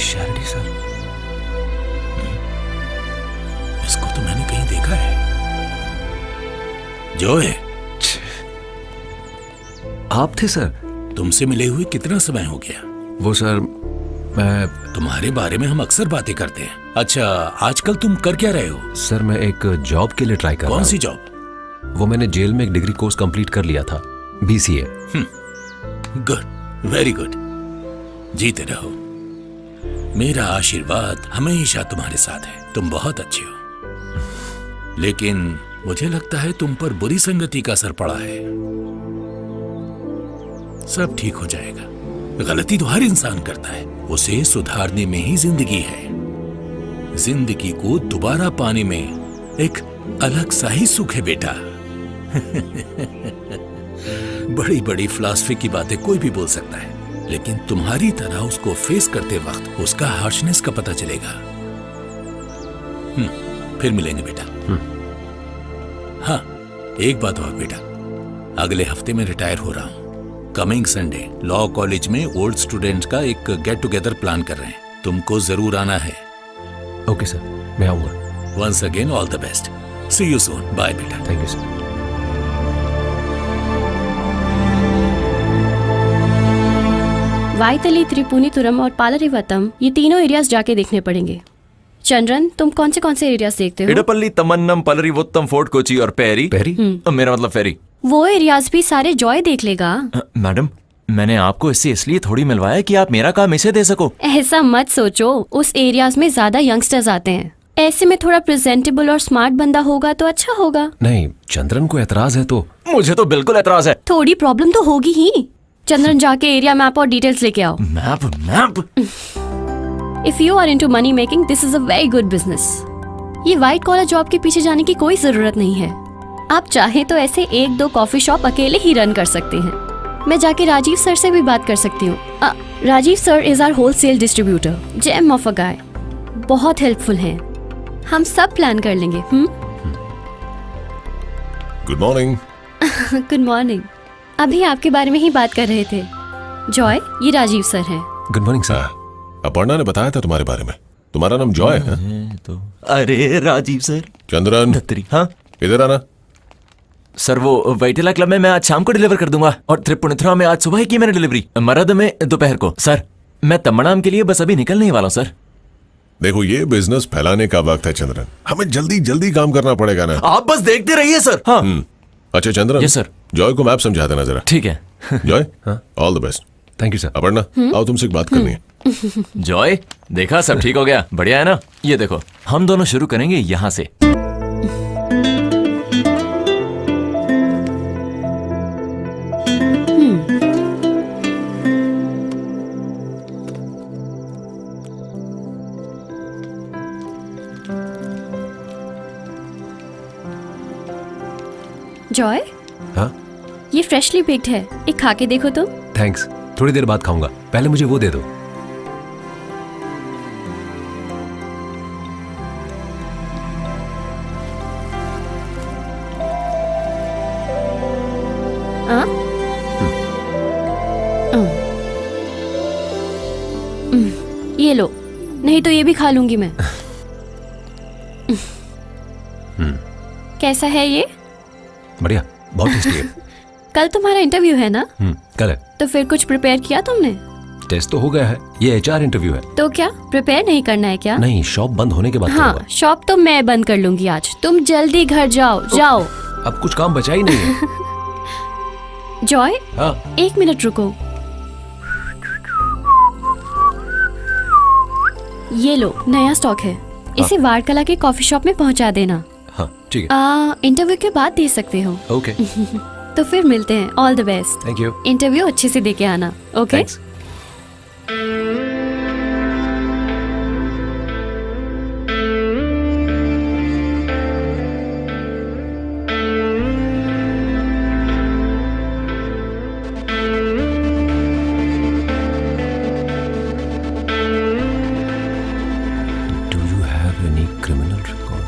शैरडी सर, इसको तो मैंने कहीं देखा है। जॉय, आप थे सर? तुमसे मिले हुए कितना समय हो गया? वो सर, मैं तुम्हारे बारे में हम अक्सर बातें करते हैं। अच्छा, आजकल तुम कर क्या रहे हो? सर मैं एक जॉब के लिए ट्राई कर रहा हूं। कौन सी जॉब? वो मैंने जेल में एक डिग्री कोर्स कंप्लीट कर लिया था, BCA। गुड, वेरी गुड, जीते रहो। मेरा आशीर्वाद हमेशा तुम्हारे साथ है, तुम बहुत अच्छे हो। लेकिन मुझे लगता है तुम पर बुरी संगति का असर पड़ा है। सब ठीक हो जाएगा। गलती तो हर इंसान करता है, उसे सुधारने में ही जिंदगी है। जिंदगी को दोबारा पाने में एक अलग सा ही सुख है बेटा। बड़ी बड़ी फिलॉसफी की बातें कोई भी बोल सकता है, लेकिन तुम्हारी तरह उसको फेस करते वक्त उसका हार्शनेस का पता चलेगा। फिर मिलेंगे बेटा। हाँ, एक बात और बेटा, अगले हफ्ते में रिटायर हो रहा हूं। कमिंग संडे लॉ कॉलेज में ओल्ड स्टूडेंट्स का एक गेट टुगेदर प्लान कर रहे हैं, तुमको जरूर आना है। ओके सर, मैं आऊंगा। Once again all the best, see you soon, bye बेटा। Thank you sir. Vyttila, Tripunithura और पालरिवतम, ये तीनों एरियाज जाके देखने पड़ेंगे। चंद्रन, तुम कौन से एरियाज देखते हो? इडपल्ली, तमन्नम, पलरीवुत्तम, फोर्ट कोची और पेरी। मेरा मतलब फेरी। वो एरियाज भी सारे जॉय देख लेगा। मैडम, मैंने आपको इससे इसलिए थोड़ी मिलवाया कि आप मेरा काम इसे दे सको। ऐसा मत सोचो, उस एरियाज में ज्यादा यंगस्टर्स आते हैं, ऐसे में थोड़ा प्रेजेंटेबल और स्मार्ट बंदा होगा तो अच्छा होगा। नहीं, चंद्रन को एतराज है तो? मुझे तो बिल्कुल एतराज है। थोड़ी प्रॉब्लम तो होगी ही। चंद्रन, जाके एरिया मैप और डिटेल्स लेके आओ। Map? If you are into money making, this is a very good business. ये व्हाइट कॉलर जॉब के पीछे जाने की कोई जरूरत नहीं है। आप चाहे तो ऐसे 1-2 कॉफी शॉप अकेले ही रन कर सकते हैं। मैं जाके राजीव सर से भी बात कर सकती हूँ। Rajeev sir is our wholesale distributor, gem of a guy, बहुत हेल्पफुल हैं। हम सब प्लान कर लेंगे। Good morning. Good morning. अभी आपके बारे में ही बात कर रहे थे। जॉय, ये राजीव सर हैं। Good morning sir. अपर्णा ने बताया था तुम्हारे बारे में। तुम्हारा नाम जॉय है? तो अरे राजीव सर। चंद्रन, हाँ इधर आना। सर, वो वैटिला क्लब में मैं आज शाम को डिलीवर कर दूंगा, और त्रिपुनिथुरा में आज सुबह ही की मैंने डिलीवरी, मरद में दोपहर को। सर, मैं तमन्नाम के लिए बस अभी निकलने ही वाला हूँ सर। देखो, ये बिजनेस फैलाने का वक्त है चंद्रन, हमें जल्दी जल्दी काम करना पड़ेगा ना। आप बस देखते रहिए सर। हाँ। अच्छा चंद्रन। Yes sir. जॉय को मैप समझा देना जरा। ठीक है। Joy, all the best. Thank you sir. Aparna, आओ तुमसे एक बात करनी है। जॉय, देखा सब ठीक हो गया, बढ़िया है ना? ये देखो, हम दोनों शुरू करेंगे यहाँ से। जॉय, हाँ ये फ्रेशली बेक्ड है, एक खा के देखो तो। थैंक्स, थोड़ी देर बाद खाऊंगा, पहले मुझे वो दे दो। हाँ? ये लो, नहीं तो ये भी खा लूंगी मैं। कैसा है ये? बढ़िया, बहुत टेस्टी है। कल तुम्हारा इंटरव्यू है ना? कल है। तो फिर कुछ प्रिपेयर किया तुमने? टेस्ट तो हो गया है, ये एचआर इंटरव्यू है। तो क्या प्रिपेयर नहीं करना है क्या? नहीं, शॉप बंद होने के बाद हाँ, करूंगा। शॉप तो मैं बंद कर लूंगी आज। तुम जल्दी घर जाओ, जाओ। अब कुछ काम बचा ही नहीं है। जॉय, हाँ। 1 मिनट रुको। ये लो, नया स्टॉक है, इसे वारकला के कॉफी शॉप में पहुंचा देना। हाँ ठीक है। इंटरव्यू के बाद दे सकते हो। ओके। तो फिर मिलते हैं। All the best. Thank you. Interview अच्छे से दे के आना। Okay. Do you have any criminal record?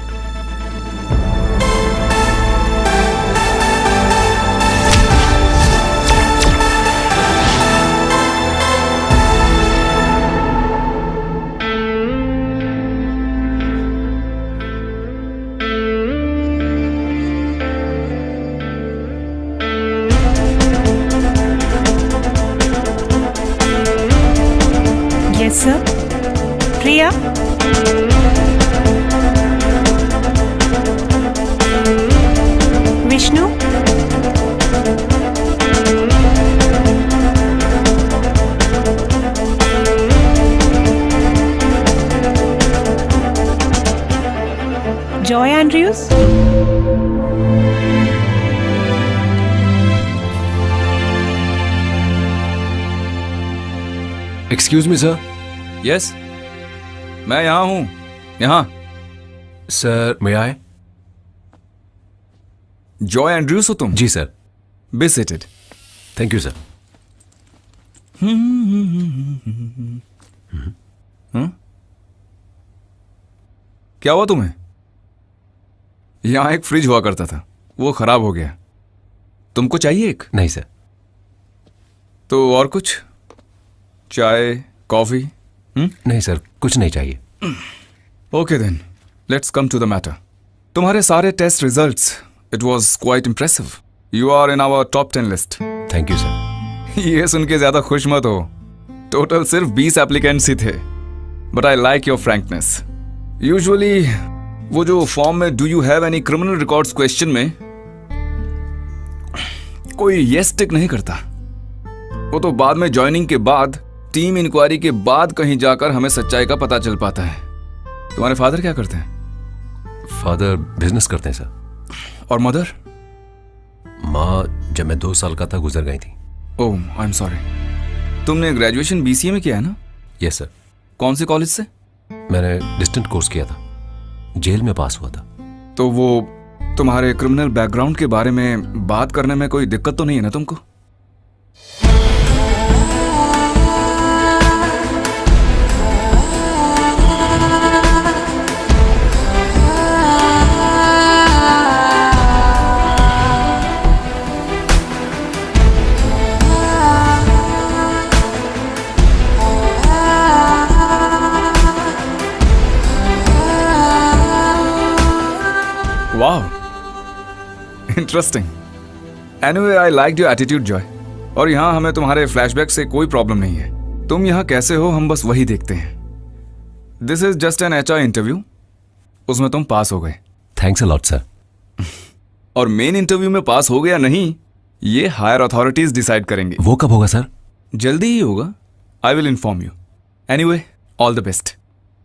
Yes sir. Priya, Vishnu, Joy Andrews, excuse me sir. Yes, मैं यहाँ हूँ, यहाँ। Sir may I? Joy Andrews हो तुम? जी sir. Be seated. Thank you sir. क्या हुआ तुम्हें? यहाँ एक फ्रिज हुआ करता था, वो खराब हो गया। तुमको चाहिए एक? नहीं सर। तो और कुछ? चाय, कॉफी? नहीं सर, कुछ नहीं चाहिए। Okay then, let's come to the matter. तुम्हारे सारे test results, it was quite impressive. You are in our top 10 list. Thank you sir. ये सुन के ज्यादा खुश मत हो, टोटल सिर्फ 20 एप्लीकेंट्स ही थे। But I like your frankness. Usually वो जो फॉर्म में do you have any criminal records question में कोई येस टिक नहीं करता। वो तो बाद में ज्वाइनिंग के बाद, टीम इंक्वायरी के बाद कहीं जाकर हमें सच्चाई का पता चल पाता है। तुम्हारे फादर क्या करते हैं? फादर बिजनेस करते हैं सर। और मदर? माँ जब मैं 2 साल का था गुजर गई थी। ओह, आई एम सॉरी। तुमने ग्रेजुएशन बीसीए में किया है ना? Yes sir. कौन से कॉलेज से? मैंने डिस्टेंट कोर्स किया था, जेल में पास हुआ था। तो वो तुम्हारे क्रिमिनल बैकग्राउंड के बारे में बात करने में कोई दिक्कत तो नहीं है ना तुमको? वाह, interesting. Anyway, I like your attitude Joy. और यहाँ हमें तुम्हारे फ्लैशबैक से कोई प्रॉब्लम नहीं है। तुम यहाँ कैसे हो हम बस वही देखते हैं। This is just an HR interview, उसमें तुम पास हो गए। Thanks a lot sir. और मेन इंटरव्यू में पास हो गया नहीं, ये हायर अथॉरिटीज डिसाइड करेंगे। वो कब होगा सर? जल्दी ही होगा। I will inform you. Anyway, all the best.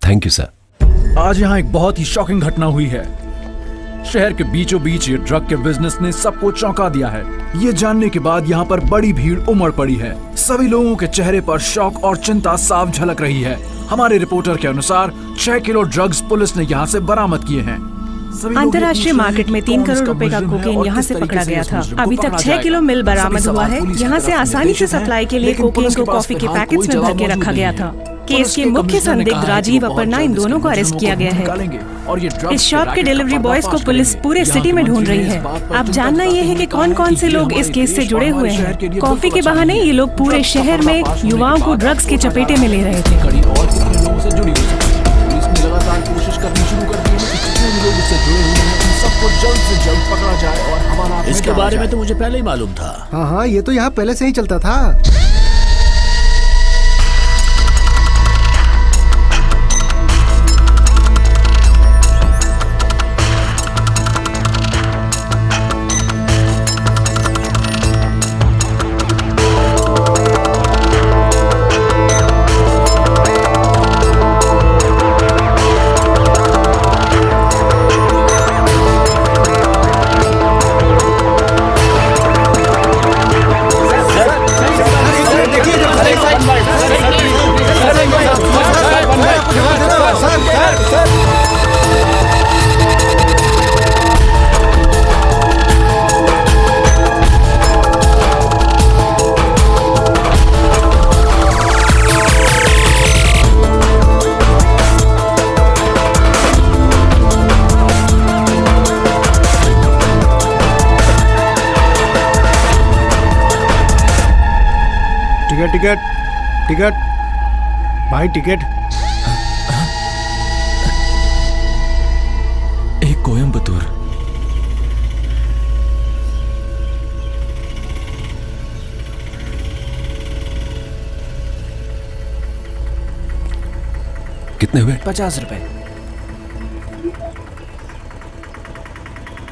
Thank you sir. आज यहाँ एक बहुत ही शॉकिंग घटना हुई है। शहर के बीचों बीच ये ड्रग के बिजनेस ने सबको चौंका दिया है। ये जानने के बाद यहाँ पर बड़ी भीड़ उमड़ पड़ी है। सभी लोगों के चेहरे पर शौक और चिंता साफ झलक रही है। हमारे रिपोर्टर के अनुसार 6 किलो ड्रग्स पुलिस ने यहाँ से बरामद किए हैं। अंतर्राष्ट्रीय मार्केट में 3 करोड़ रुपए का कोकेन यहाँ से पकड़ा गया था। अभी तक 6 किलो मिल बरामद हुआ है। यहाँ से आसानी से सप्लाई के लिए कोकेन को कॉफी के पैकेट्स में भर के रखा गया था। केस के मुख्य संदिग्ध राजीव अपर्णा, इन दोनों को अरेस्ट किया गया है। इस शॉप के डिलीवरी बॉयज को पुलिस पूरे सिटी में ढूंढ रही है। अब जानना ये है कि कौन कौन से लोग इस केस से जुड़े हुए हैं। कॉफी के बहाने ये लोग पूरे शहर में युवाओं को ड्रग्स के चपेटे में ले रहे थे। इसके बारे में तो मुझे पहले ही मालूम था। हाँ, ये तो यहाँ पहले से ही चलता था। टिकट टिकट भाई, टिकट। एक कोयम्बतूर। कितने हुए? 50 रुपए।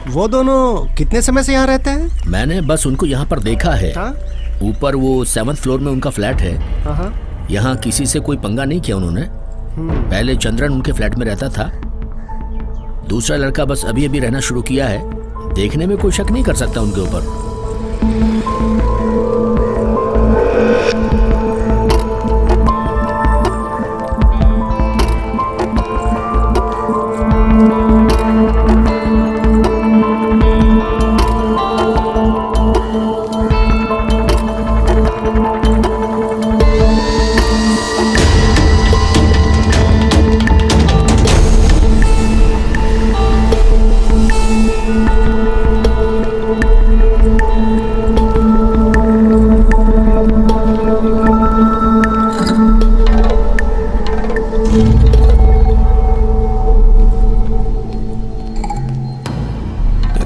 वो दोनों कितने समय से यहाँ रहते हैं? मैंने बस उनको यहाँ पर देखा है। ऊपर वो 7th फ्लोर में उनका फ्लैट है। यहाँ किसी से कोई पंगा नहीं किया उन्होंने। पहले चंद्रन उनके फ्लैट में रहता था। दूसरा लड़का बस अभी अभी रहना शुरू किया है। देखने में कोई शक नहीं कर सकता उनके ऊपर।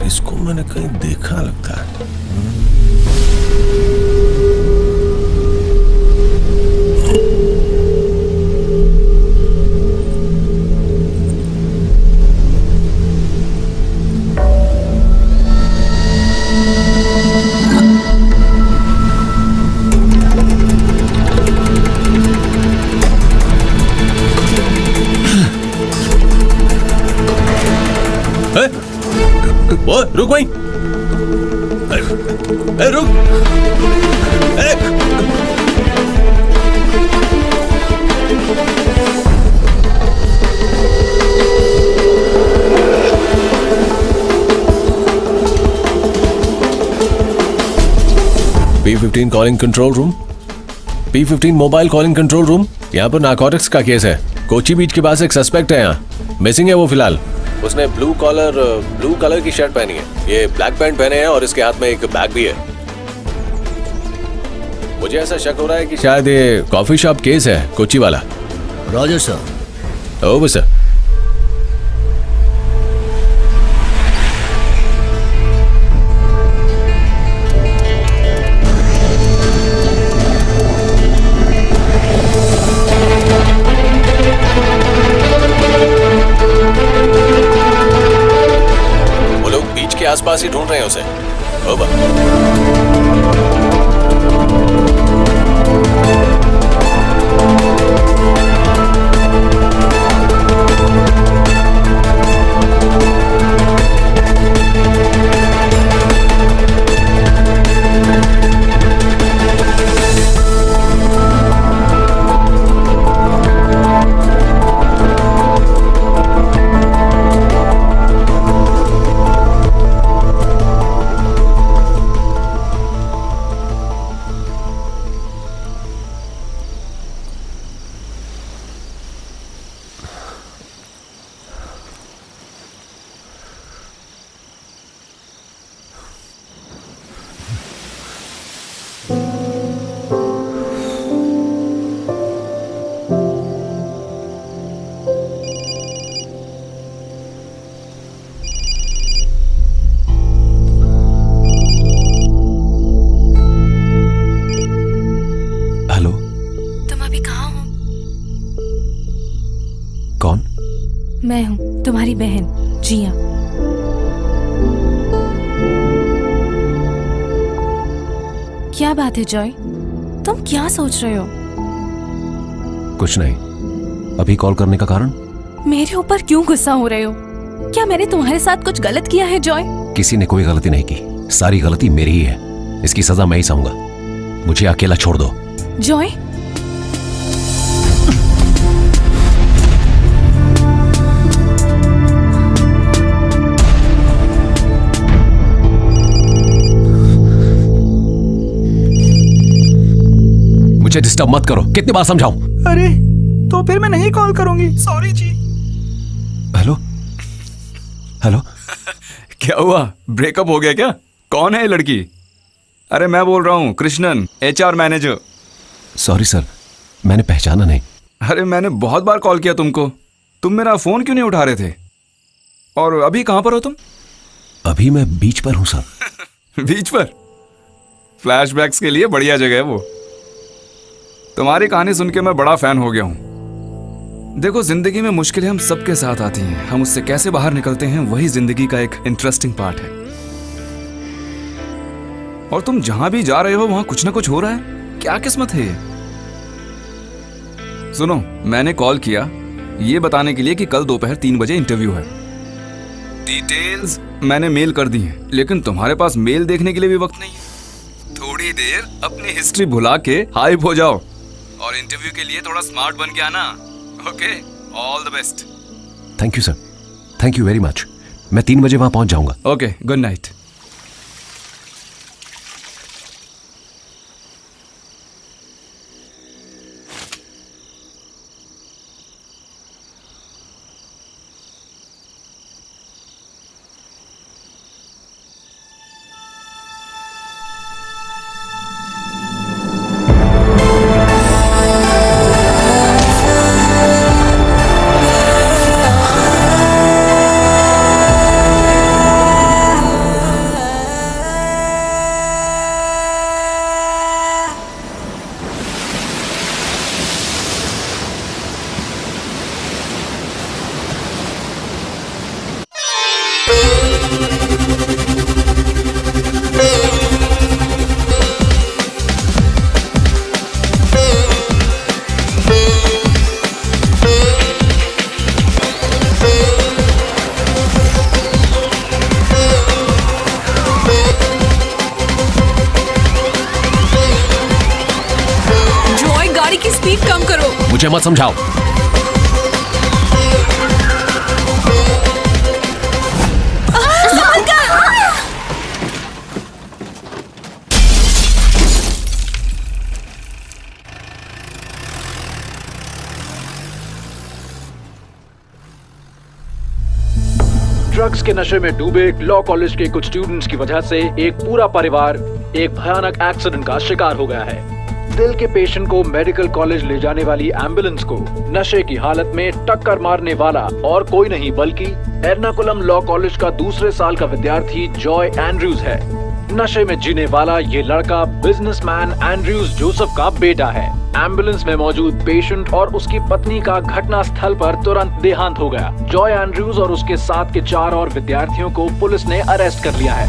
इसको मैंने कहीं देखा लगता है। वो रुक वहीं। रुक। P15 calling control room. P15 mobile calling control room. यहाँ पर नारकोटिक्स का केस है। कोची बीच के पास एक सस्पेक्ट है। यहाँ मिसिंग है वो फिलहाल। उसने ब्लू कलर की शर्ट पहनी है। ये ब्लैक पैंट पहने हैं और इसके हाथ में एक बैग भी है। मुझे ऐसा शक हो रहा है कि शायद ये कॉफी शॉप केस है, कोची वाला। Roger sir. Over sir. आसपास ही ढूंढ रहे हैं उसे। ओवर। मैं हूँ तुम्हारी बहन जिया। क्या बात है जॉय, तुम क्या सोच रहे हो? कुछ नहीं। अभी कॉल करने का कारण? मेरे ऊपर क्यों गुस्सा हो रहे हो? क्या मैंने तुम्हारे साथ कुछ गलत किया है जॉय? किसी ने कोई गलती नहीं की, सारी गलती मेरी ही है। इसकी सजा मैं ही सहूंगा। मुझे अकेला छोड़ दो। जॉय, मुझे डिस्टर्ब मत करो। कितनी बार समझाऊं? अरे तो फिर मैं नहीं कॉल करूंगी, सॉरी जी। Hello hello. क्या हुआ, ब्रेकअप हो गया क्या? कौन है ये लड़की? अरे मैं बोल रहा हूँ Krishnan, HR manager. Sorry sir, मैंने पहचाना नहीं। अरे मैंने बहुत बार कॉल किया तुमको, तुम मेरा फोन क्यों नहीं उठा रहे थे? और अभी कहां पर हो तुम? अभी मैं बीच पर हूं सर। बीच पर? फ्लैशबैक्स के लिए बढ़िया जगह है वो। तुम्हारी कहानी सुन के मैं बड़ा फैन हो गया हूं। देखो, जिंदगी में मुश्किलें हम सबके साथ आती हैं, हम उससे कैसे बाहर निकलते हैं वही जिंदगी का एक इंटरेस्टिंग पार्ट है। और तुम जहां भी जा रहे हो वहां कुछ ना कुछ हो रहा है। क्या किस्मत है ये। सुनो, मैंने कॉल किया ये बताने के लिए कि कल दोपहर 3 बजे इंटरव्यू है। डिटेल्स मैंने मेल कर दी हैं, लेकिन तुम्हारे पास मेल देखने के लिए भी वक्त नहीं है। थोड़ी देर अपनी हिस्ट्री भुला के हाइप हो जाओ और इंटरव्यू के लिए थोड़ा स्मार्ट बन के आना। Okay, all the best. Thank you sir, thank you very much. मैं 3 बजे वहां पहुंच जाऊंगा। Okay, good night. मुझे मत समझाओ। ड्रग्स के नशे में डूबे लॉ कॉलेज के कुछ स्टूडेंट्स की वजह से एक पूरा परिवार एक भयानक एक्सीडेंट का शिकार हो गया है। दिल के पेशेंट को मेडिकल कॉलेज ले जाने वाली एम्बुलेंस को नशे की हालत में टक्कर मारने वाला और कोई नहीं बल्कि एर्नाकुलम लॉ कॉलेज का दूसरे साल का विद्यार्थी जॉय एंड्रयूज है। नशे में जीने वाला ये लड़का बिजनेसमैन एंड्रयूज जोसेफ का बेटा है। एम्बुलेंस में मौजूद पेशेंट और उसकी पत्नी का घटना स्थल पर तुरंत देहांत हो गया। जॉय एंड्रयूज और उसके साथ के 4 और विद्यार्थियों को पुलिस ने अरेस्ट कर लिया है।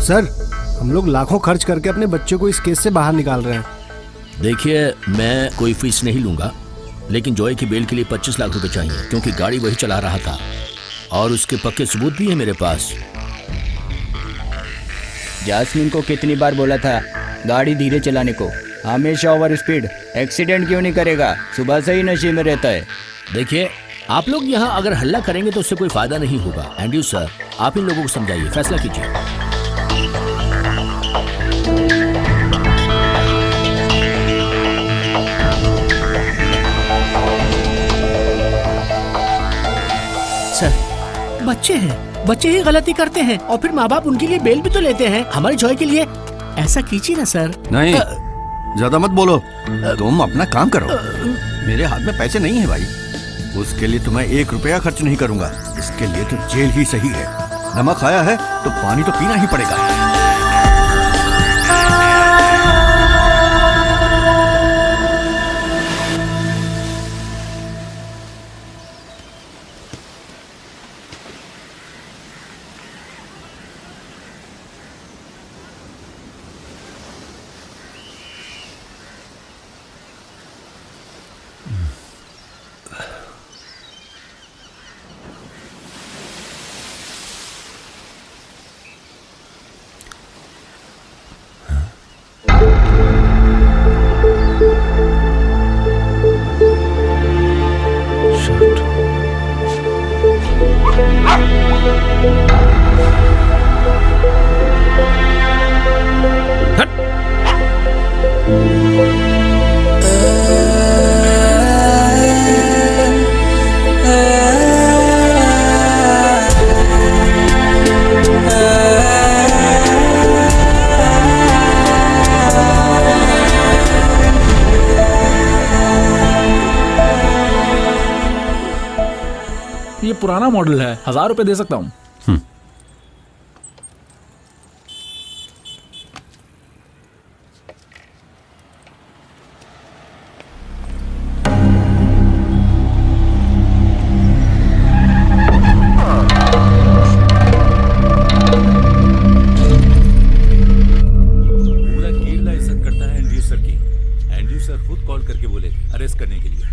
सर, हम लोग लाखों खर्च करके अपने बच्चे को इस केस से बाहर निकाल रहे हैं। देखिए, मैं कोई फीस नहीं लूंगा, लेकिन जॉय की बेल के लिए 25 लाख रुपए चाहिए, क्योंकि गाड़ी वही चला रहा था और उसके पक्के सबूत भी है मेरे पास। जास्मिन को कितनी बार बोला था गाड़ी धीरे चलाने को? हमेशा ओवर स्पीड। एक्सीडेंट क्यों नहीं करेगा? सुबह से ही नशे में रहता है। देखिए, आप लोग यहाँ अगर हल्ला करेंगे तो उससे कोई फायदा नहीं होगा। एंड्रयू सर, आप इन लोगों को समझाइए, फैसला कीजिए। सर, बच्चे ही गलती करते हैं और फिर माँ बाप उनके लिए बेल भी तो लेते हैं। हमारी जॉय के लिए ऐसा कीजिए ना सर। नहीं, ज्यादा मत बोलो, तुम अपना काम करो। मेरे हाथ में पैसे नहीं है भाई, उसके लिए तुम्हें 1 रुपया खर्च नहीं करूंगा। इसके लिए तो जेल ही सही है। नमक खाया है तो पानी तो पीना ही पड़ेगा। ये पुराना मॉडल है, 1000 रुपए दे सकता हूँ। पूरा केरला इज्जत करता है एंड्रयू सर की। एंड्रयू सर खुद कॉल करके बोले अरेस्ट करने के लिए।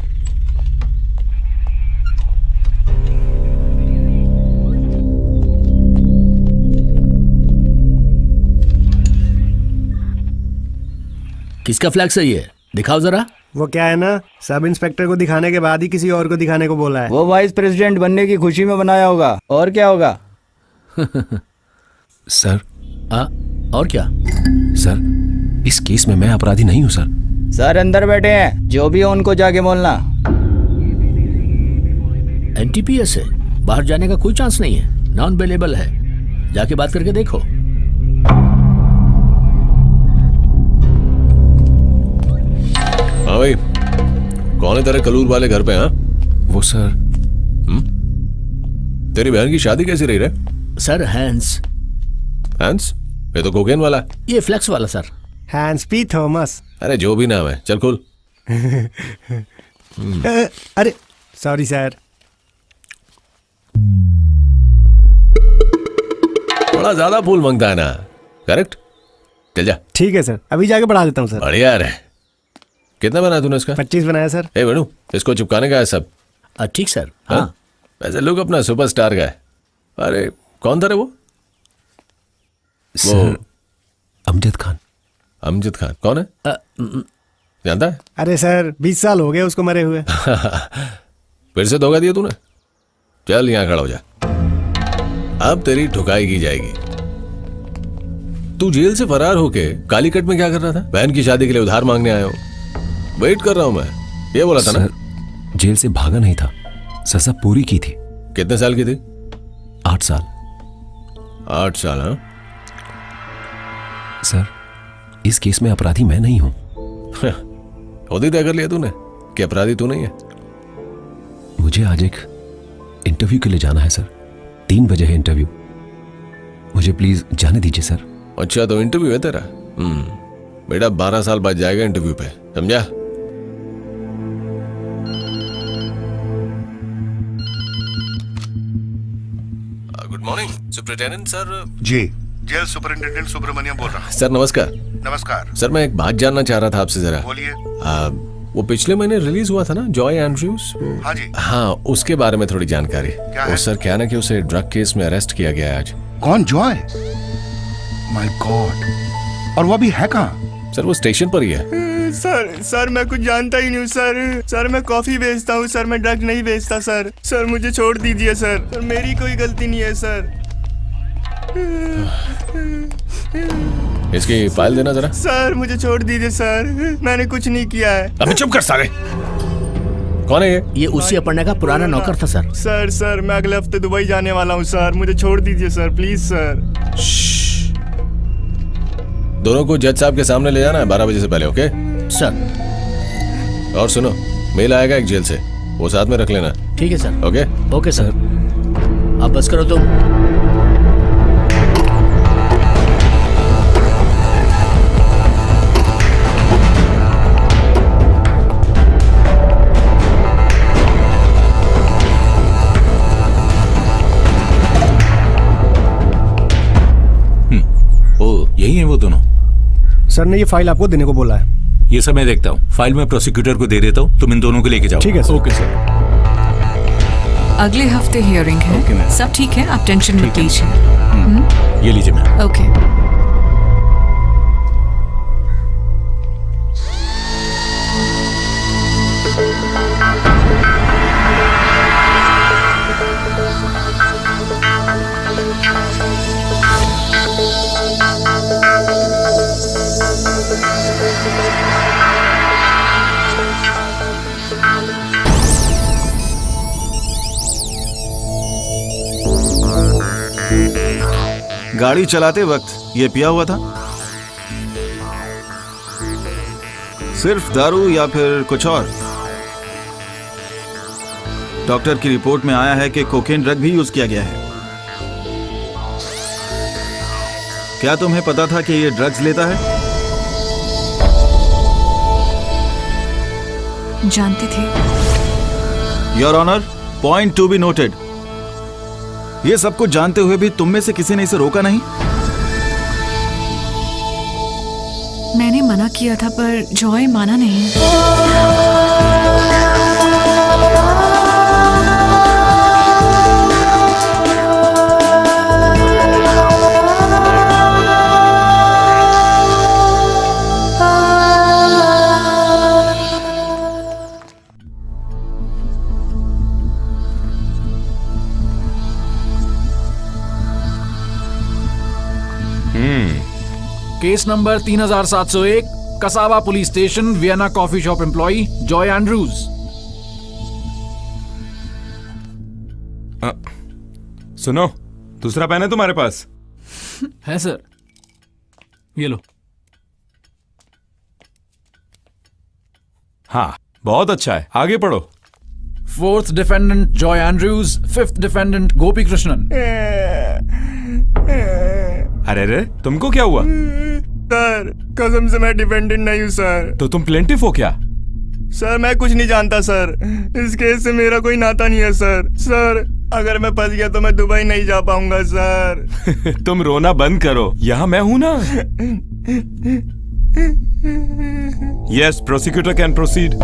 किसका फ्लैक्स है ये? दिखाओ जरा। वो क्या है ना, सब इंस्पेक्टर को दिखाने के बाद ही किसी और को दिखाने को बोला है। वो वाइस प्रेसिडेंट बनने की खुशी में बनाया होगा, और क्या होगा? सर। और क्या? सर, इस केस में मैं अपराधी नहीं हूँ सर। सर अंदर बैठे हैं, जो भी हो उनको जाके बोलना। एनटीपीएस है, बाहर जाने का कोई चांस नहीं है, नॉन अवेलेबल है। जाके बात करके देखो। हाँ भाई, कौन है तेरे कलूर वाले घर पे? हाँ वो सर। तेरी बहन की शादी कैसी रही रे? Sir Hans. हैंस? ये तो कोकेन वाला है। ये फ्लेक्स वाला सर। Hence P Thomas. अरे जो भी नाम है, चल खोल। अरे सॉरी सर। बड़ा ज्यादा फूल मांगता है ना, करेक्ट? चल जा। ठीक है सर, अभी जाके बढ़ा देता हूँ सर। बढ़िया है। कितना बनाया तूने इसका? 25 बनाया सर। ए वेणु, इसको चिपकाने का है सब। ठीक सर। हाँ, वैसे लोग अपना सुपरस्टार का है। अरे कौन था रे वो? सर, अमजद खान। अमजद खान कौन है? जानता है? अरे सर, 20 साल हो गए उसको मरे हुए। फिर से धोखा दिया तूने। चल यहाँ खड़ा हो जा, अब तेरी ठुकाई की जाएगी। तू जेल से फरार होके कालीकट में क्या कर रहा था? बहन की शादी के लिए उधार मांगने आया हूँ, वेट कर रहा हूँ मैं, ये बोला था ना? जेल से भागा नहीं था, सजा पूरी की थी। कितने साल की थी? 8 साल। 8 साल? हाँ सर, इस केस में अपराधी मैं नहीं हूं। खुद ही तय कर लिया तूने कि अपराधी तू नहीं है। मुझे आज एक इंटरव्यू के लिए जाना है सर। 3 बजे है इंटरव्यू। मुझे प्लीज जाने दीजिए सर। अच्छा तो इंटरव्यू है तेरा? बेटा 12 साल बाद जाएगा इंटरव्यू पे, समझा? Good morning superintendent sir. जी, जेल सुपरिटेंडेंट सुब्रमण्यम बोल रहा हूँ। सर नमस्कार। नमस्कार सर मैं एक बात जानना चाह रहा था आपसे जरा। बोलिए। वो पिछले महीने रिलीज हुआ था ना जॉय एंड्रयूज? हाँ जी। हाँ उसके बारे में थोड़ी जानकारी। क्या वो है? सर क्या ना कि उसे ड्रग केस में अरेस्ट किया गया है आज। कौन? जॉय? My God. और वो अभी है कहाँ? सर वो स्टेशन पर ही है। सर मैं कुछ जानता ही नहीं सर मैं कॉफी बेचता हूँ सर, मैं ड्रग नहीं बेचता सर मुझे छोड़ दीजिए सर मेरी कोई गलती नहीं है सर। इसकी फाइल देना जरा। सर मुझे छोड़ दीजिए सर, मैंने कुछ नहीं किया है। अबे चुप कर साले। कौन है ये? ये उसी अपर्णा का पुराना नौकर था सर। सर मैं अगले हफ्ते दुबई जाने वाला हूँ सर, मुझे छोड़ दीजिए सर प्लीज सर। दोनों को जज साहब के सामने ले जाना है 12 बजे से पहले, ओके सर? और सुनो मेल आएगा एक जेल से, वो साथ में रख लेना। ठीक है सर। Okay okay sir. अब बस करो तुम। यही है वो दोनों? सर ने ये फाइल आपको देने को बोला है। ये सब मैं देखता हूँ, फाइल मैं प्रोसिक्यूटर को दे देता हूँ, तुम इन दोनों को लेके जाओ। ठीक है सर। Okay sir. अगले हफ्ते हियरिंग है। सब ठीक है, आप टेंशन मत लीजिए। ये लीजिए मैम। ओके। गाड़ी चलाते वक्त ये पिया हुआ था? सिर्फ दारू या फिर कुछ और? डॉक्टर की रिपोर्ट में आया है कि कोकेन ड्रग भी यूज किया गया है। क्या तुम्हें पता था कि ये ड्रग्स लेता है? जानती थी। Your honour, point to be noted. ये सब कुछ जानते हुए भी तुम में से किसी ने इसे रोका नहीं? मैंने मना किया था पर जॉय माना नहीं। Case number 3701, Kasaba police station, Vienna coffee shop employee Joy Andrews. सुनो, दूसरा पेन है तुम्हारे पास? है सर, ये लो। हाँ बहुत अच्छा है, आगे पढ़ो। 4th defendant Joy Andrews, 5th defendant Gopi Krishnan. अरे रे, तुमको क्या हुआ? सर कसम से मैं डिफेंडेंट नहीं हूँ सर। तो तुम प्लेंटिफ हो क्या? सर मैं कुछ नहीं जानता सर, इस केस से मेरा कोई नाता नहीं है सर। सर अगर मैं फंस गया तो मैं दुबई नहीं जा पाऊंगा सर। तुम रोना बंद करो, यहाँ मैं हूं ना। Yes, prosecutor can proceed.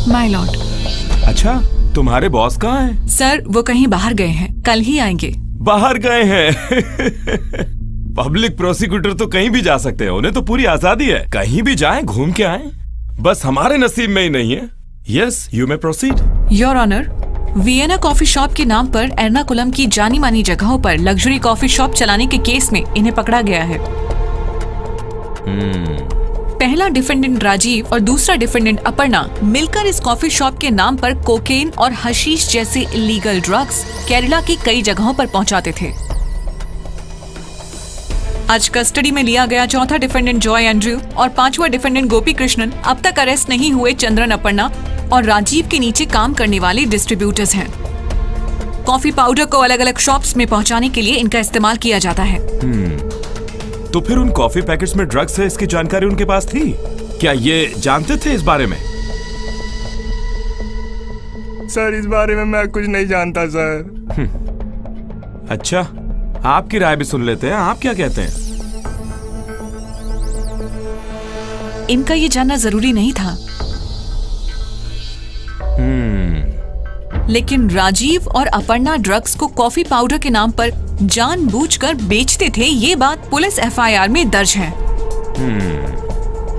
My Lord. अच्छा, तुम्हारे बॉस कहाँ हैं? सर वो कहीं बाहर गए हैं, कल ही आएंगे। बाहर गए हैं? पब्लिक प्रोसिक्यूटर तो कहीं भी जा सकते हैं, उन्हें तो पूरी आजादी है, कहीं भी जाएं, घूम के आएं। बस हमारे नसीब में ही नहीं है। Yes, you may proceed. Your honour, Vienna coffee shop के नाम पर एर्नाकुलम की जानी मानी जगहों पर लग्जरी कॉफी शॉप चलाने के केस में इन्हें पकड़ा गया है। पहला डिफेंडेंट राजीव और दूसरा डिफेंडेंट अपर्णा मिलकर इस कॉफी शॉप के नाम पर कोकेन और हशीश जैसे इलीगल ड्रग्स केरला की कई जगहों पर पहुंचाते थे। आज कस्टडी में लिया गया चौथा डिफेंडेंट जॉय एंड्रयू और पांचवा डिफेंडेंट गोपी कृष्णन अब तक अरेस्ट नहीं हुए चंद्रन अपर्णा और राजीव के नीचे काम करने वाले डिस्ट्रीब्यूटर्स हैं। कॉफी पाउडर को अलग अलग शॉप्स में पहुंचाने के लिए इनका इस्तेमाल किया जाता है। तो फिर उन कॉफी पैकेट्स में ड्रग्स है इसकी जानकारी उनके पास थी? क्या ये जानते थे इस बारे में? सर इस बारे में मैं कुछ नहीं जानता सर। अच्छा, आपकी राय भी सुन लेते हैं। आप क्या कहते हैं? इनका ये जानना जरूरी नहीं था, लेकिन राजीव और अपर्णा ड्रग्स को कॉफी पाउडर के नाम पर जानबूझकर बेचते थे, ये बात पुलिस एफआईआर में दर्ज है।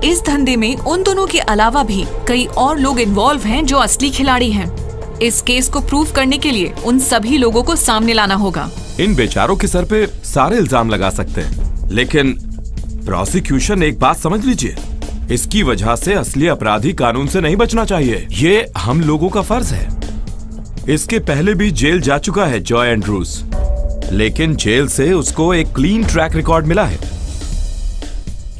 इस धंधे में उन दोनों के अलावा भी कई और लोग इन्वॉल्व हैं जो असली खिलाड़ी हैं। इस केस को प्रूव करने के लिए उन सभी लोगों को सामने लाना होगा। इन बेचारों के सर पे सारे इल्जाम लगा सकते हैं, लेकिन प्रोसिक्यूशन एक बात समझ लीजिए, इसकी वजह से असली अपराधी कानून से नहीं बचना चाहिए। ये हम लोगों का फर्ज है। इसके पहले भी जेल जा चुका है जॉय एंड्रूज, लेकिन जेल से उसको एक क्लीन ट्रैक रिकॉर्ड मिला है।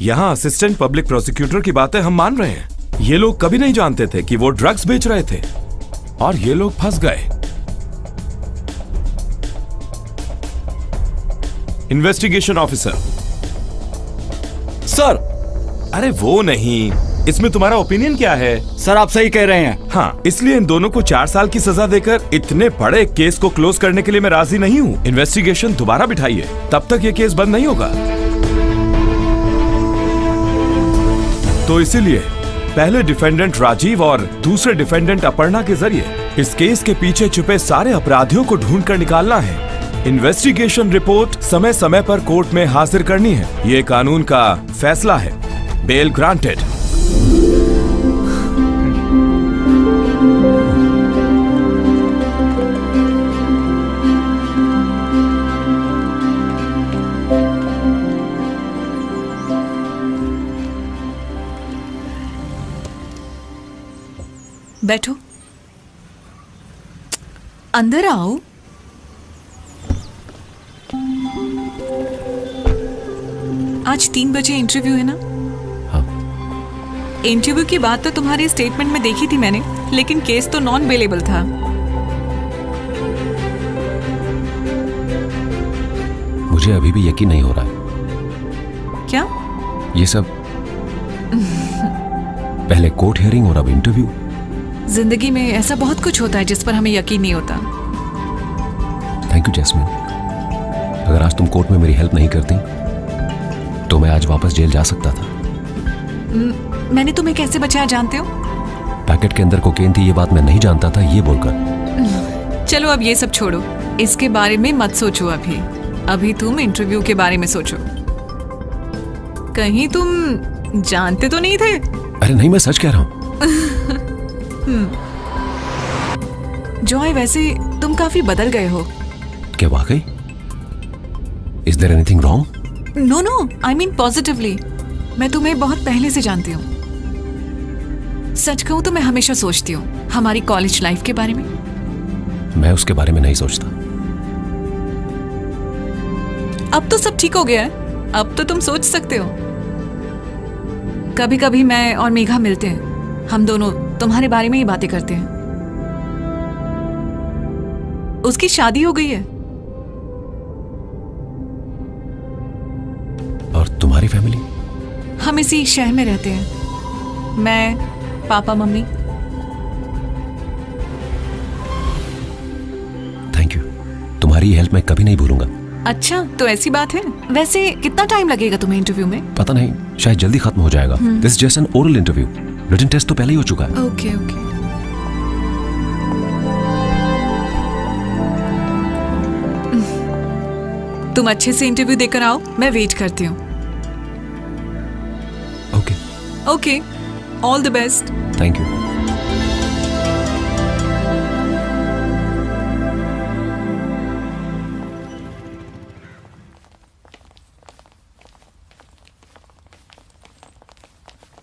यहाँ असिस्टेंट पब्लिक प्रोसिक्यूटर की बातें हम मान रहे हैं। ये लोग कभी नहीं जानते थे कि वो ड्रग्स बेच रहे थे और ये लोग फंस गए। Investigation officer sir. अरे वो नहीं, इसमें तुम्हारा ओपिनियन क्या है? सर आप सही कह रहे हैं। हाँ, इसलिए इन दोनों को 4 साल की सजा देकर इतने बड़े केस को क्लोज करने के लिए मैं राजी नहीं हूँ। इन्वेस्टिगेशन दोबारा बिठाइए, तब तक ये केस बंद नहीं होगा। तो इसीलिए पहले डिफेंडेंट राजीव और दूसरे डिफेंडेंट अपर्णा के जरिए इस केस के पीछे छुपे सारे अपराधियों को ढूंढ कर निकालना है। इन्वेस्टिगेशन रिपोर्ट समय समय पर कोर्ट में हाजिर करनी है। ये कानून का फैसला है। Bell granted. बैठो, अंदर आओ। आज 3 बजे इंटरव्यू है ना? हाँ। इंटरव्यू की बात तो तुम्हारे स्टेटमेंट में देखी थी मैंने, लेकिन केस तो नॉन बेलेबल था। मुझे अभी भी यकीन नहीं हो रहा है। क्या? ये सब पहले कोर्ट हियरिंग और अब इंटरव्यू। जिंदगी में ऐसा बहुत कुछ होता है जिस पर हमें यकीन नहीं होता। Thank you Jasmine. अगर आज तुम कोर्ट में मेरी हेल्प नहीं करती तो मैं आज वापस जेल जा सकता था। मैंने तुम्हें कैसे बचाया जानते हो? पैकेट के अंदर कोकेन थी, ये बात मैं नहीं जानता था, ये बोलकर। चलो अब ये सब छोड़ो, इसके बारे में मत सोचो। अभी तुम इंटरव्यू के बारे में सोचो। कहीं तुम जानते तो नहीं थे? अरे नहीं, मैं सच कह रहा हूँ। जॉय, वैसे तुम काफी बदल गए हो। क्या वाकई? Is there anything wrong? No, I mean positively. मैं तुम्हें बहुत पहले से जानती हूँ। सच कहूँ तो मैं हमेशा सोचती हूँ हमारी कॉलेज लाइफ के बारे में। मैं उसके बारे में नहीं सोचता। अब तो सब ठीक हो गया है, अब तो तुम सोच सकते हो। कभी कभी मैं और मेघा मिलते हैं, हम दोनों तुम्हारे बारे में ही बातें करते हैं। उसकी शादी हो गई है। और तुम्हारी फैमिली? हम इसी शहर में रहते हैं, मैं, पापा, मम्मी। थैंक यू, तुम्हारी हेल्प मैं कभी नहीं भूलूंगा। अच्छा, तो ऐसी बात है। वैसे कितना टाइम लगेगा तुम्हें इंटरव्यू में? पता नहीं, शायद जल्दी खत्म हो जाएगा। This just an oral interview. Written test तो पहले ही हो चुका है। ओके। तुम अच्छे से इंटरव्यू देकर आओ, मैं वेट करती हूँ। Okay, all the best. Thank you.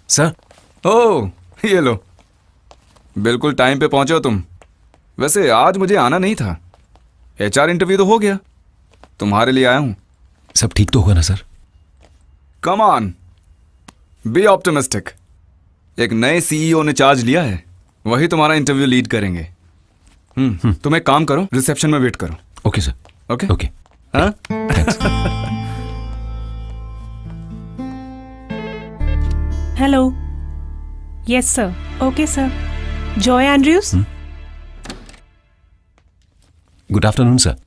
Sir. Oh, ये लो। बिल्कुल टाइम पे पहुंचे हो तुम। वैसे आज मुझे आना नहीं था, एचआर इंटरव्यू तो हो गया, तुम्हारे लिए आया हूं। सब ठीक तो होगा ना sir? Come on, be optimistic. एक नए सीईओ ने चार्ज लिया है, वही तुम्हारा इंटरव्यू लीड करेंगे। तुम एक काम करो, रिसेप्शन में वेट करो। Okay sir. Okay okay. हाँ? Hello. Yes sir. Okay sir. Joy Andrews. Good afternoon sir.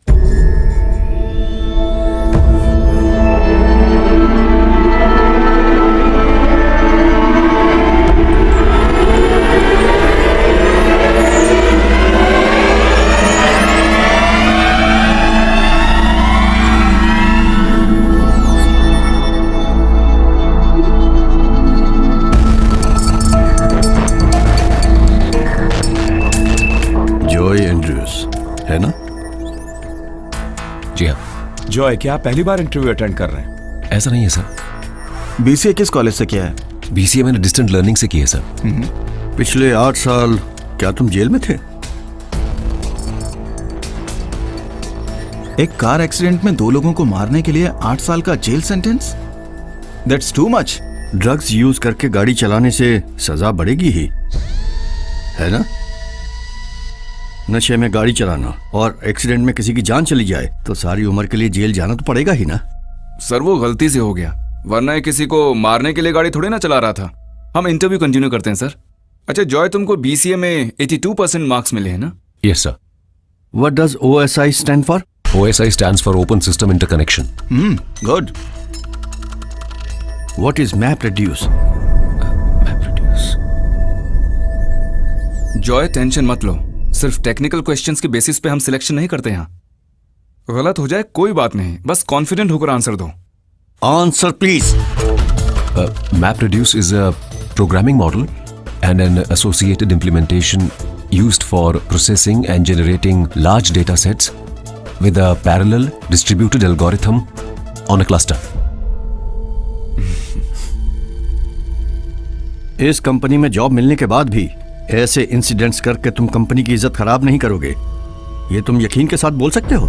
Joy Andrews है ना? जी हाँ। जॉय, क्या आप पहली बार इंटरव्यू अटेंड कर रहे हैं? ऐसा नहीं है सर। बीसीए किस कॉलेज से किया है? बीसीए मैंने डिस्टेंट लर्निंग से की है सर। पिछले 8 साल क्या तुम जेल में थे? एक कार एक्सीडेंट में 2 लोगों को मारने के लिए 8 साल का jail sentence? That's too much. Drugs use करके गाड़ी चलाने से सजा बढ़ेगी ही, है ना? नशे में गाड़ी चलाना और एक्सीडेंट में किसी की जान चली जाए तो सारी उम्र के लिए जेल जाना तो पड़ेगा ही ना। सर वो गलती से हो गया, वरना ये किसी को मारने के लिए गाड़ी थोड़ी ना चला रहा था। हम इंटरव्यू कंटिन्यू करते हैं सर। अच्छा जॉय, तुमको बीसीए में 82% मार्क्स मिले हैं ना? Yes sir. What does OSI stand for? OSI stands for Open System Interconnection. Good. What is MapReduce? Joy tension मत लो, सिर्फ टेक्निकल क्वेश्चंस के बेसिस पे हम सिलेक्शन नहीं करते यहाँ। गलत हो जाए कोई बात नहीं, बस कॉन्फिडेंट होकर आंसर दो। Answer please. MapReduce is a programming model and an associated implementation used for processing and generating large data sets with a parallel distributed algorithm on a cluster. इस कंपनी में जॉब मिलने के बाद भी ऐसे इंसिडेंट्स करके तुम कंपनी की इज्जत खराब नहीं करोगे, ये तुम यकीन के साथ बोल सकते हो?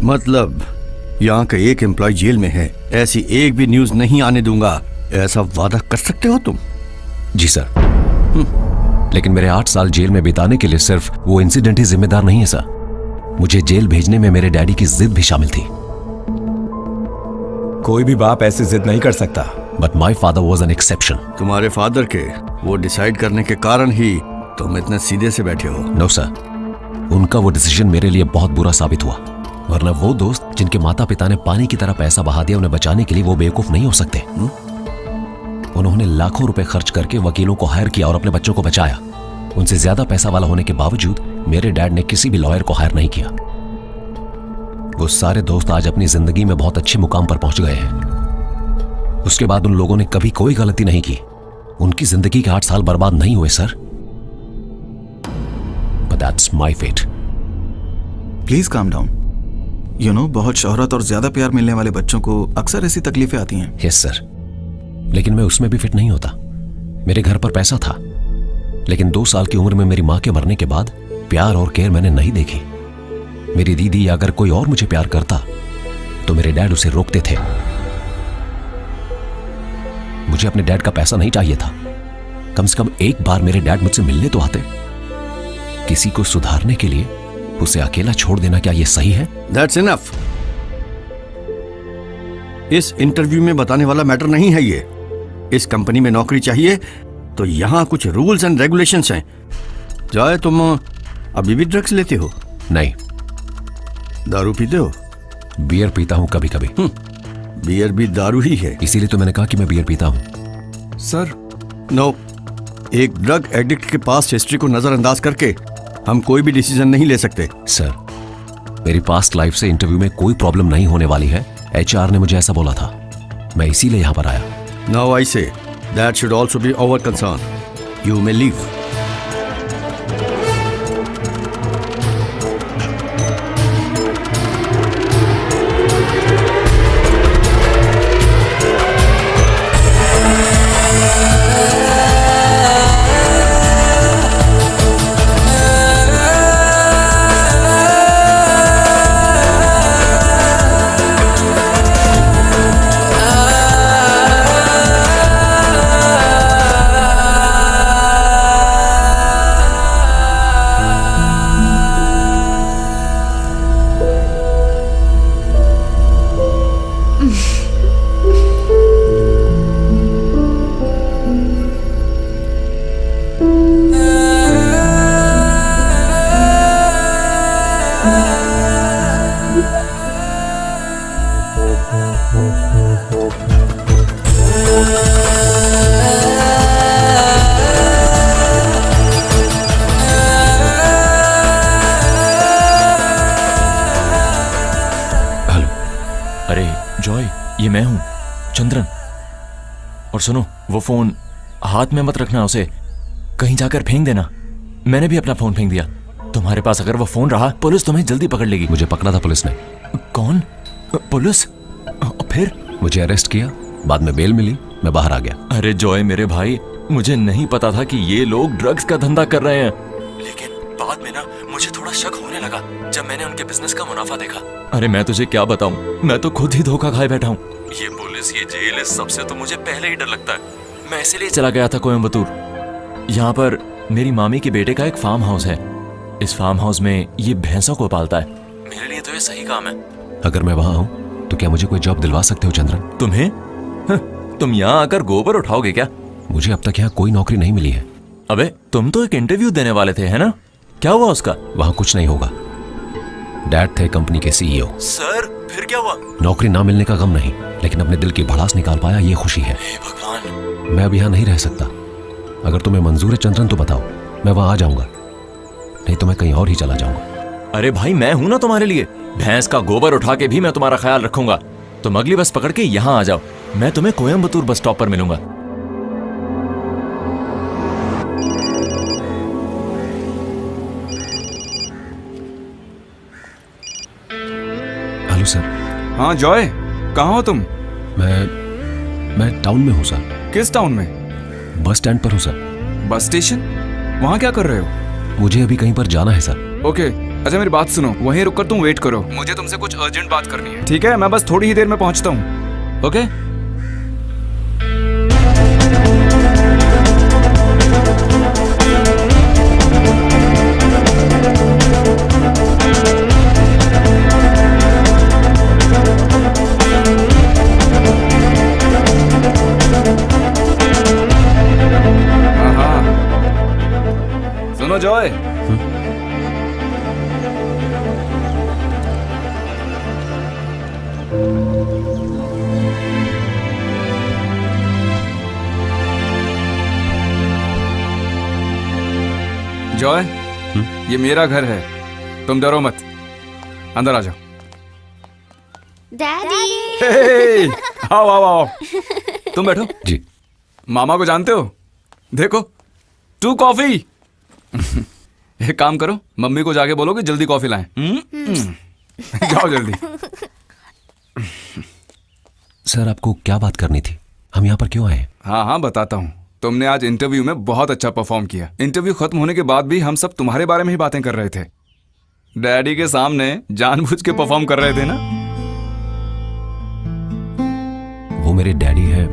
मतलब यहाँ का एक एम्प्लॉय जेल में है, ऐसी एक भी न्यूज नहीं आने दूंगा, ऐसा वादा कर सकते हो तुम? जी सर। लेकिन मेरे 8 साल जेल में बिताने के लिए सिर्फ वो इंसिडेंट ही जिम्मेदार नहीं है सर। मुझे जेल भेजने में मेरे डैडी की जिद भी शामिल थी। कोई भी बाप ऐसी जिद नहीं कर सकता। But my father was an exception. तुम्हारे फादर के वो डिसाइड करने के कारण ही तुम इतने सीधे से बैठे हो। नो सर, उनका वो डिसीजन मेरे लिए बहुत बुरा साबित हुआ, वरना वो दोस्त जिनके माता पिता ने पानी की तरह पैसा बहा दिया, उन्हें बचाने के लिए वो बेवकूफ नहीं हो सकते। उन्होंने लाखों रुपए खर्च करके वकीलों को हायर किया और अपने बच्चों को बचाया। उनसे ज्यादा पैसा वाला होने के बावजूद मेरे डैड ने किसी भी लॉयर को हायर नहीं किया। वो सारे दोस्त आज अपनी जिंदगी में बहुत अच्छे मुकाम पर पहुंच गए हैं। उसके बाद उन लोगों ने कभी कोई गलती नहीं की। उनकी जिंदगी के 8 साल बर्बाद नहीं हुए sir. But that's my fate. Please calm down. You know, बहुत शोहरत और ज्यादा प्यार मिलने वाले बच्चों को अक्सर ऐसी तकलीफें आती हैं। यस सर, लेकिन मैं उसमें भी फिट नहीं होता। मेरे घर पर पैसा था, लेकिन 2 साल की उम्र में मेरी मां के मरने के बाद प्यार और केयर मैंने नहीं देखी। मेरी दीदी या अगर कोई और मुझे प्यार करता तो मेरे डैड उसे रोकते थे। मुझे अपने डैड का पैसा नहीं चाहिए था। कम से कम एक बार मेरे डैड मुझसे मिलने तो आते। किसी को सुधारने के लिए उसे अकेला छोड़ देना, क्या यह सही है? That's enough. इस इंटरव्यू में बताने वाला मैटर नहीं है ये। इस कंपनी में नौकरी चाहिए तो यहाँ कुछ रूल्स एंड रेगुलेशंस हैं। जॉय, तुम अभी भी ड्रग्स लेते हो? नहीं। दारू पीते हो? बियर पीता हूं कभी कभी। बियर भी दारू ही है। इसीलिए तो मैंने कहा कि मैं बियर पीता हूं। सर नो, एक ड्रग एडिक्ट के पास हिस्ट्री को नजरअंदाज करके हम कोई भी डिसीजन नहीं ले सकते। सर, मेरी पास्ट लाइफ से इंटरव्यू में कोई प्रॉब्लम नहीं होने वाली है। HR ने मुझे ऐसा बोला था, मैं इसीलिए यहां पर आया। Now I say that should also be our concern. You may leave. अरे जॉय, ये मैं हूं, चंद्रन। और सुनो, वो फोन हाथ में मत रखना, उसे कहीं जाकर फेंक देना। मैंने भी अपना फोन फेंक दिया। तुम्हारे पास अगर वो फोन रहा, पुलिस तुम्हें जल्दी पकड़ लेगी। मुझे पकड़ा था पुलिस ने। कौन? पुलिस? फिर? मुझे अरेस्ट किया, बाद में बेल मिली, मैं बाहर आ गया। अरे जॉय मेरे भाई, मुझे नहीं पता था कि ये लोग ड्रग्स का धंधा कर रहे हैं, लेकिन बाद में ना मुझे थोड़ा शक होने लगा जब मैंने उनके बिजनेस का मुनाफा देखा। अरे मैं तुझे क्या बताऊं, मैं तो खुद ही धोखा खाए बैठा हूं। ये पुलिस, ये जेल, इस सबसे तो मुझे पहले ही डर लगता है। मैं इसीलिए चला गया था कोयम्बतूर। यहाँ पर मेरी मामी के बेटे का एक फार्म हाउस है। इस फार्म हाउस में ये भैंसों को पालता है। मेरे लिए तो ये सही काम है। अगर मैं वहां हूं तो क्या मुझे कोई जॉब दिलवा सकते हो चंद्रन? तुम्हें? तुम यहाँ आकर गोबर उठाओगे क्या? मुझे अब तक यहाँ कोई नौकरी नहीं मिली है। अबे तुम तो एक इंटरव्यू देने वाले थे, है ना? क्या हुआ उसका? वहां कुछ नहीं होगा। डैड थे कंपनी के सीईओ। सर फिर क्या हुआ? नौकरी ना मिलने का गम नहीं, लेकिन अपने दिल की भड़ास निकाल पाया, ये खुशी है। हे भगवान, मैं अब यहाँ नहीं रह सकता। अगर तुम्हें मंजूर है चंद्रन तो बताओ, मैं वहां आ जाऊंगा, नहीं तो मैं कहीं और ही चला जाऊंगा। अरे भाई, मैं हूं ना तुम्हारे लिए। भैंस का गोबर उठा के भी मैं तुम्हारा ख्याल रखूंगा। तुम अगली बस पकड़ के यहाँ आ जाओ, मैं तुम्हें कोयम्बतूर बस स्टॉप पर मिलूंगा। Hello sir. हाँ जॉय, कहाँ हो तुम? मैं टाउन में हूँ सर। किस टाउन में? बस स्टैंड पर हूँ सर। Bus station? वहाँ क्या कर रहे हो? मुझे अभी कहीं पर जाना है सर। ओके, अच्छा मेरी बात सुनो, वहीं रुककर तुम वेट करो, मुझे तुमसे कुछ अर्जेंट बात करनी है। ठीक है, मैं बस थोड़ी ही देर में पहुंचता हूँ। ओके? सुनो जॉय, जॉय, ये मेरा घर है, तुम डरो मत, अंदर आ जाओ। डैडी। आओ आओ आओ, तुम बैठो। जी। मामा को जानते हो? देखो, 2 कॉफी। एक काम करो, मम्मी को जाके बोलो कि जल्दी कॉफी लाएं। जाओ जल्दी। सर आपको क्या बात करनी थी? हम यहाँ पर क्यों आए? हाँ हाँ बताता हूँ। तुमने आज इंटरव्यू में बहुत अच्छा परफॉर्म किया। इंटरव्यू खत्म होने के बाद भी हम सब तुम्हारे बारे में ही बातें कर रहे थे। डैडी के सामने जानबूझ के परफॉर्म कर रहे थे ना? वो मेरे डैडी है,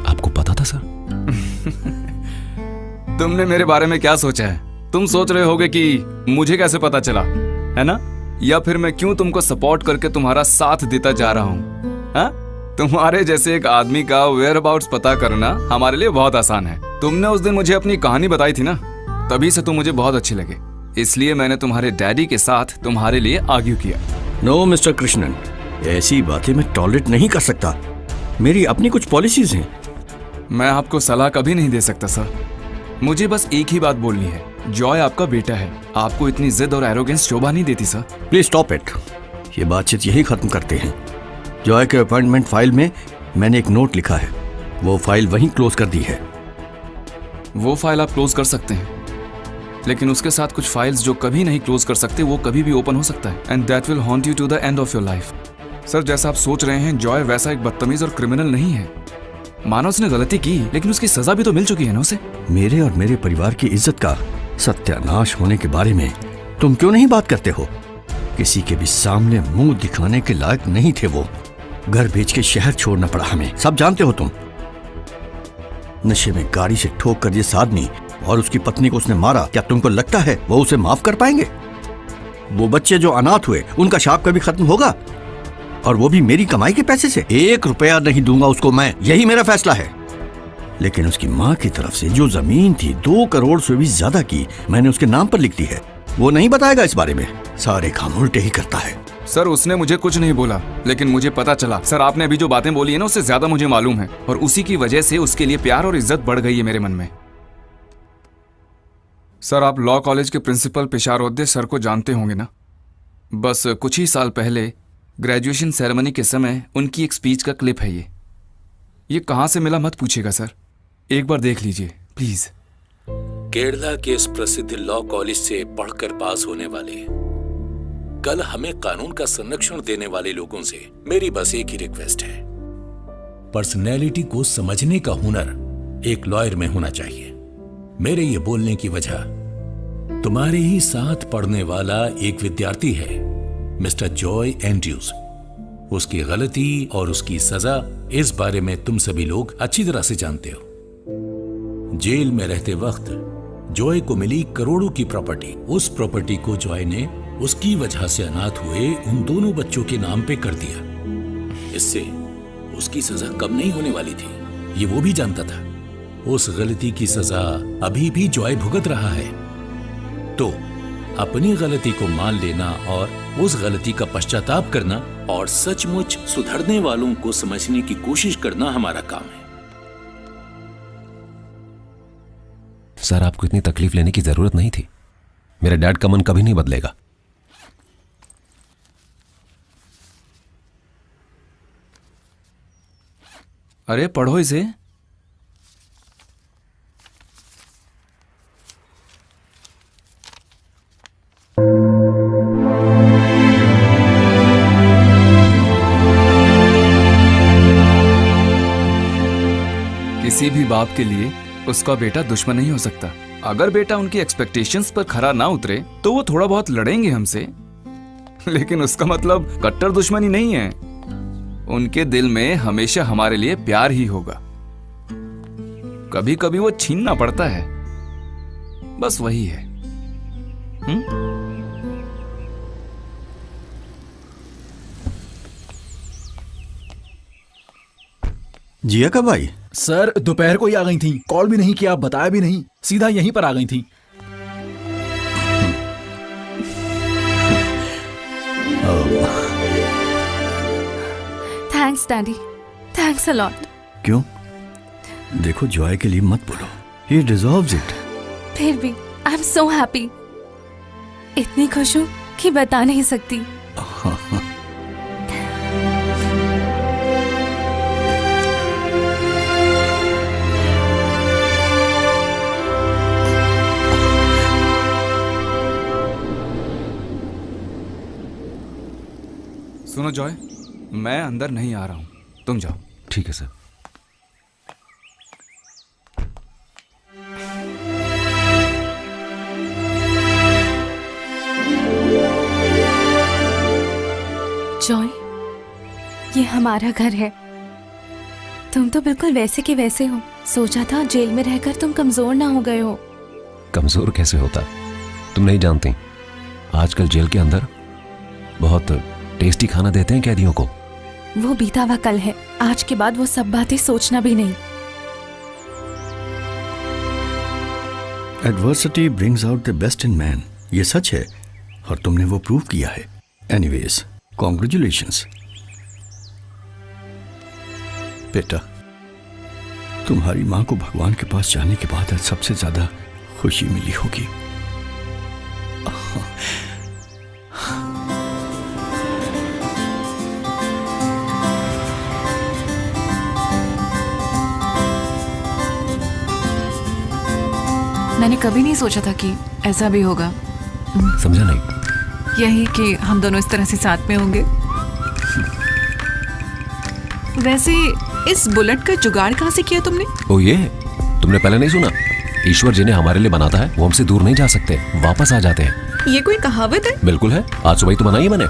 आपको पता था सर? तुमने मेरे बारे में क्या सोचा है? तुम सोच रहे होगे कि मुझे कैसे पता चला, है ना? या फिर मैं क्यों तुमको सपोर्ट करके तुम्हारा साथ देता जा रहा हूँ? हाँ? तुम्हारे जैसे एक आदमी का वेयर अबाउट्स पता करना हमारे लिए बहुत आसान है। तुमने उस दिन मुझे अपनी कहानी बताई थी ना, तभी से तुम मुझे बहुत अच्छे लगे, इसलिए मैंने तुम्हारे डैडी के साथ तुम्हारे लिए आर्ग्यू किया। नो मिस्टर कृष्णन, ऐसी बातें मैं टॉलरेट नहीं कर सकता। मेरी अपनी कुछ पॉलिसीज हैं। मैं आपको सलाह कभी नहीं दे सकता सर। मुझे बस एक ही बात बोलनी है, जॉय आपका बेटा है, आपको इतनी जिद और एरोगेंस शोभा नहीं देती सर। Please stop it. ये बातचीत यही खत्म करते हैं। जॉय के अपॉइंटमेंट फाइल में मैंने एक नोट लिखा है, वो फाइल वहीं क्लोज कर दी है। वो फाइल आप क्लोज कर सकते हैं, लेकिन उसके साथ कुछ फाइल्स जो कभी नहीं क्लोज कर सकते वो कभी भी ओपन हो सकता है, and that will haunt you to the end of your life. Sir जैसा आप सोच रहे हैं, जॉय वैसा एक बदतमीज और क्रिमिनल नहीं है। मानो उसने गलती की, लेकिन उसकी सजा भी तो मिल चुकी है ना उसे। मेरे और मेरे परिवार की इज्जत का सत्यानाश होने के बारे में तुम क्यों नहीं बात करते हो? किसी के भी सामने मुंह दिखाने के लायक नहीं थे वो। घर बेच के शहर छोड़ना पड़ा हमें, सब जानते हो तुम। नशे में गाड़ी से ठोक कर जिस आदमी और उसकी पत्नी को उसने मारा, क्या तुमको लगता है वो उसे माफ कर पाएंगे? वो बच्चे जो अनाथ हुए, उनका शाप कभी खत्म होगा? और वो भी मेरी कमाई के पैसे से? 1 रुपया नहीं दूंगा उसको मैं, यही मेरा फैसला है। लेकिन उसकी माँ की तरफ से जो जमीन थी 2 करोड़ से भी ज्यादा की मैंने उसके नाम पर लिख दी है। वो नहीं बताएगा इस बारे में, सारे काम उल्टे ही करता है। सर उसने मुझे कुछ नहीं बोला, लेकिन मुझे पता चला। सर आपने अभी जो बातें बोली है ना उससे ज्यादा मुझे मालूम है, और उसी की वजह से उसके लिए प्यार और इज्जत बढ़ गई है मेरे मन में। सर आप लॉ कॉलेज के प्रिंसिपल पिशारोद्दे सर को जानते होंगे ना? बस कुछ ही साल पहले ग्रेजुएशन सेरेमनी के समय उनकी एक स्पीच का क्लिप है ये कहाँ से मिला मत पूछिएगा सर, एक बार देख लीजिए प्लीज। केरला के इस प्रसिद्ध लॉ कॉलेज से पढ़कर पास होने वाले, कल हमें कानून का संरक्षण देने वाले लोगों से मेरी बस एक ही रिक्वेस्ट है, पर्सनैलिटी को समझने का हुनर एक लॉयर में होना चाहिए। मेरे ये बोलने की वजह, तुम्हारे ही साथ पढ़ने वाला एक विद्यार्थी है मिस्टर जॉय एंड्रयूज। उसकी गलती और उसकी सजा इस बारे में तुम सभी लोग अच्छी तरह से जानते हो। जेल में रहते वक्त जॉय को मिली करोड़ों की प्रॉपर्टी, उस प्रॉपर्टी को जॉय ने उसकी वजह से अनाथ हुए उन दोनों बच्चों के नाम पे कर दिया। इससे उसकी सजा कम नहीं होने वाली थी, ये वो भी जानता था। उस गलती की सजा अभी भी जॉय भुगत रहा है। तो अपनी गलती को मान लेना और उस गलती का पश्चाताप करना और सचमुच सुधरने वालों को समझने की कोशिश करना हमारा काम है। सर आपको इतनी तकलीफ लेने की जरूरत नहीं थी। मेरे डैड का मन कभी नहीं बदलेगा। अरे पढ़ो इसे। किसी भी बाप के लिए उसका बेटा दुश्मन नहीं हो सकता। अगर बेटा उनकी एक्सपेक्टेशंस पर खरा ना उतरे तो वो थोड़ा बहुत लड़ेंगे हमसे, लेकिन उसका मतलब कट्टर दुश्मनी नहीं है। उनके दिल में हमेशा हमारे लिए प्यार ही होगा। कभी कभी वो छीनना पड़ता है, बस वही है। जिया कब आई? सर दोपहर को ही आ गई थी, कॉल भी नहीं किया, बताया भी नहीं, सीधा यहीं पर आ गई थी। Thanks daddy, thanks a lot. क्यों? देखो जॉय के लिए मत बोलो, ही डिजर्व्स इट। फिर भी आई एम सो हैप्पी, इतनी खुश हूँ कि बता नहीं सकती। सुनो जॉय, मैं अंदर नहीं आ रहा हूं, तुम जाओ। ठीक है सर। जॉय, ये हमारा घर है। तुम तो बिल्कुल वैसे के वैसे हो। सोचा था जेल में रहकर तुम कमजोर ना हो गए हो। कमजोर कैसे होता? तुम नहीं जानती, आजकल जेल के अंदर बहुत टेस्टी खाना देते हैं कैदियों को। वो बीता हुआ कल है, आज के बाद वो सब बातें सोचना भी नहीं। Adversity brings out the best in man, ये सच है और तुमने वो प्रूव किया है। एनीवेज, कॉन्ग्रेचुलेशंस बेटा। तुम्हारी माँ को भगवान के पास जाने के बाद आज सबसे ज्यादा खुशी मिली होगी। मैंने कभी नहीं सोचा था कि ऐसा भी होगा। समझा नहीं? यही कि हम दोनों इस तरह से साथ में होंगे। वैसे इस बुलेट का जुगाड़ कहाँ से किया तुमने? ओ ये तुमने पहले नहीं सुना? ईश्वर जिन्हें हमारे लिए बनाता है वो हमसे दूर नहीं जा सकते, वापस आ जाते हैं। ये कोई कहावत है? बिल्कुल है, आज सुबह ही तो बनाई है मैंने।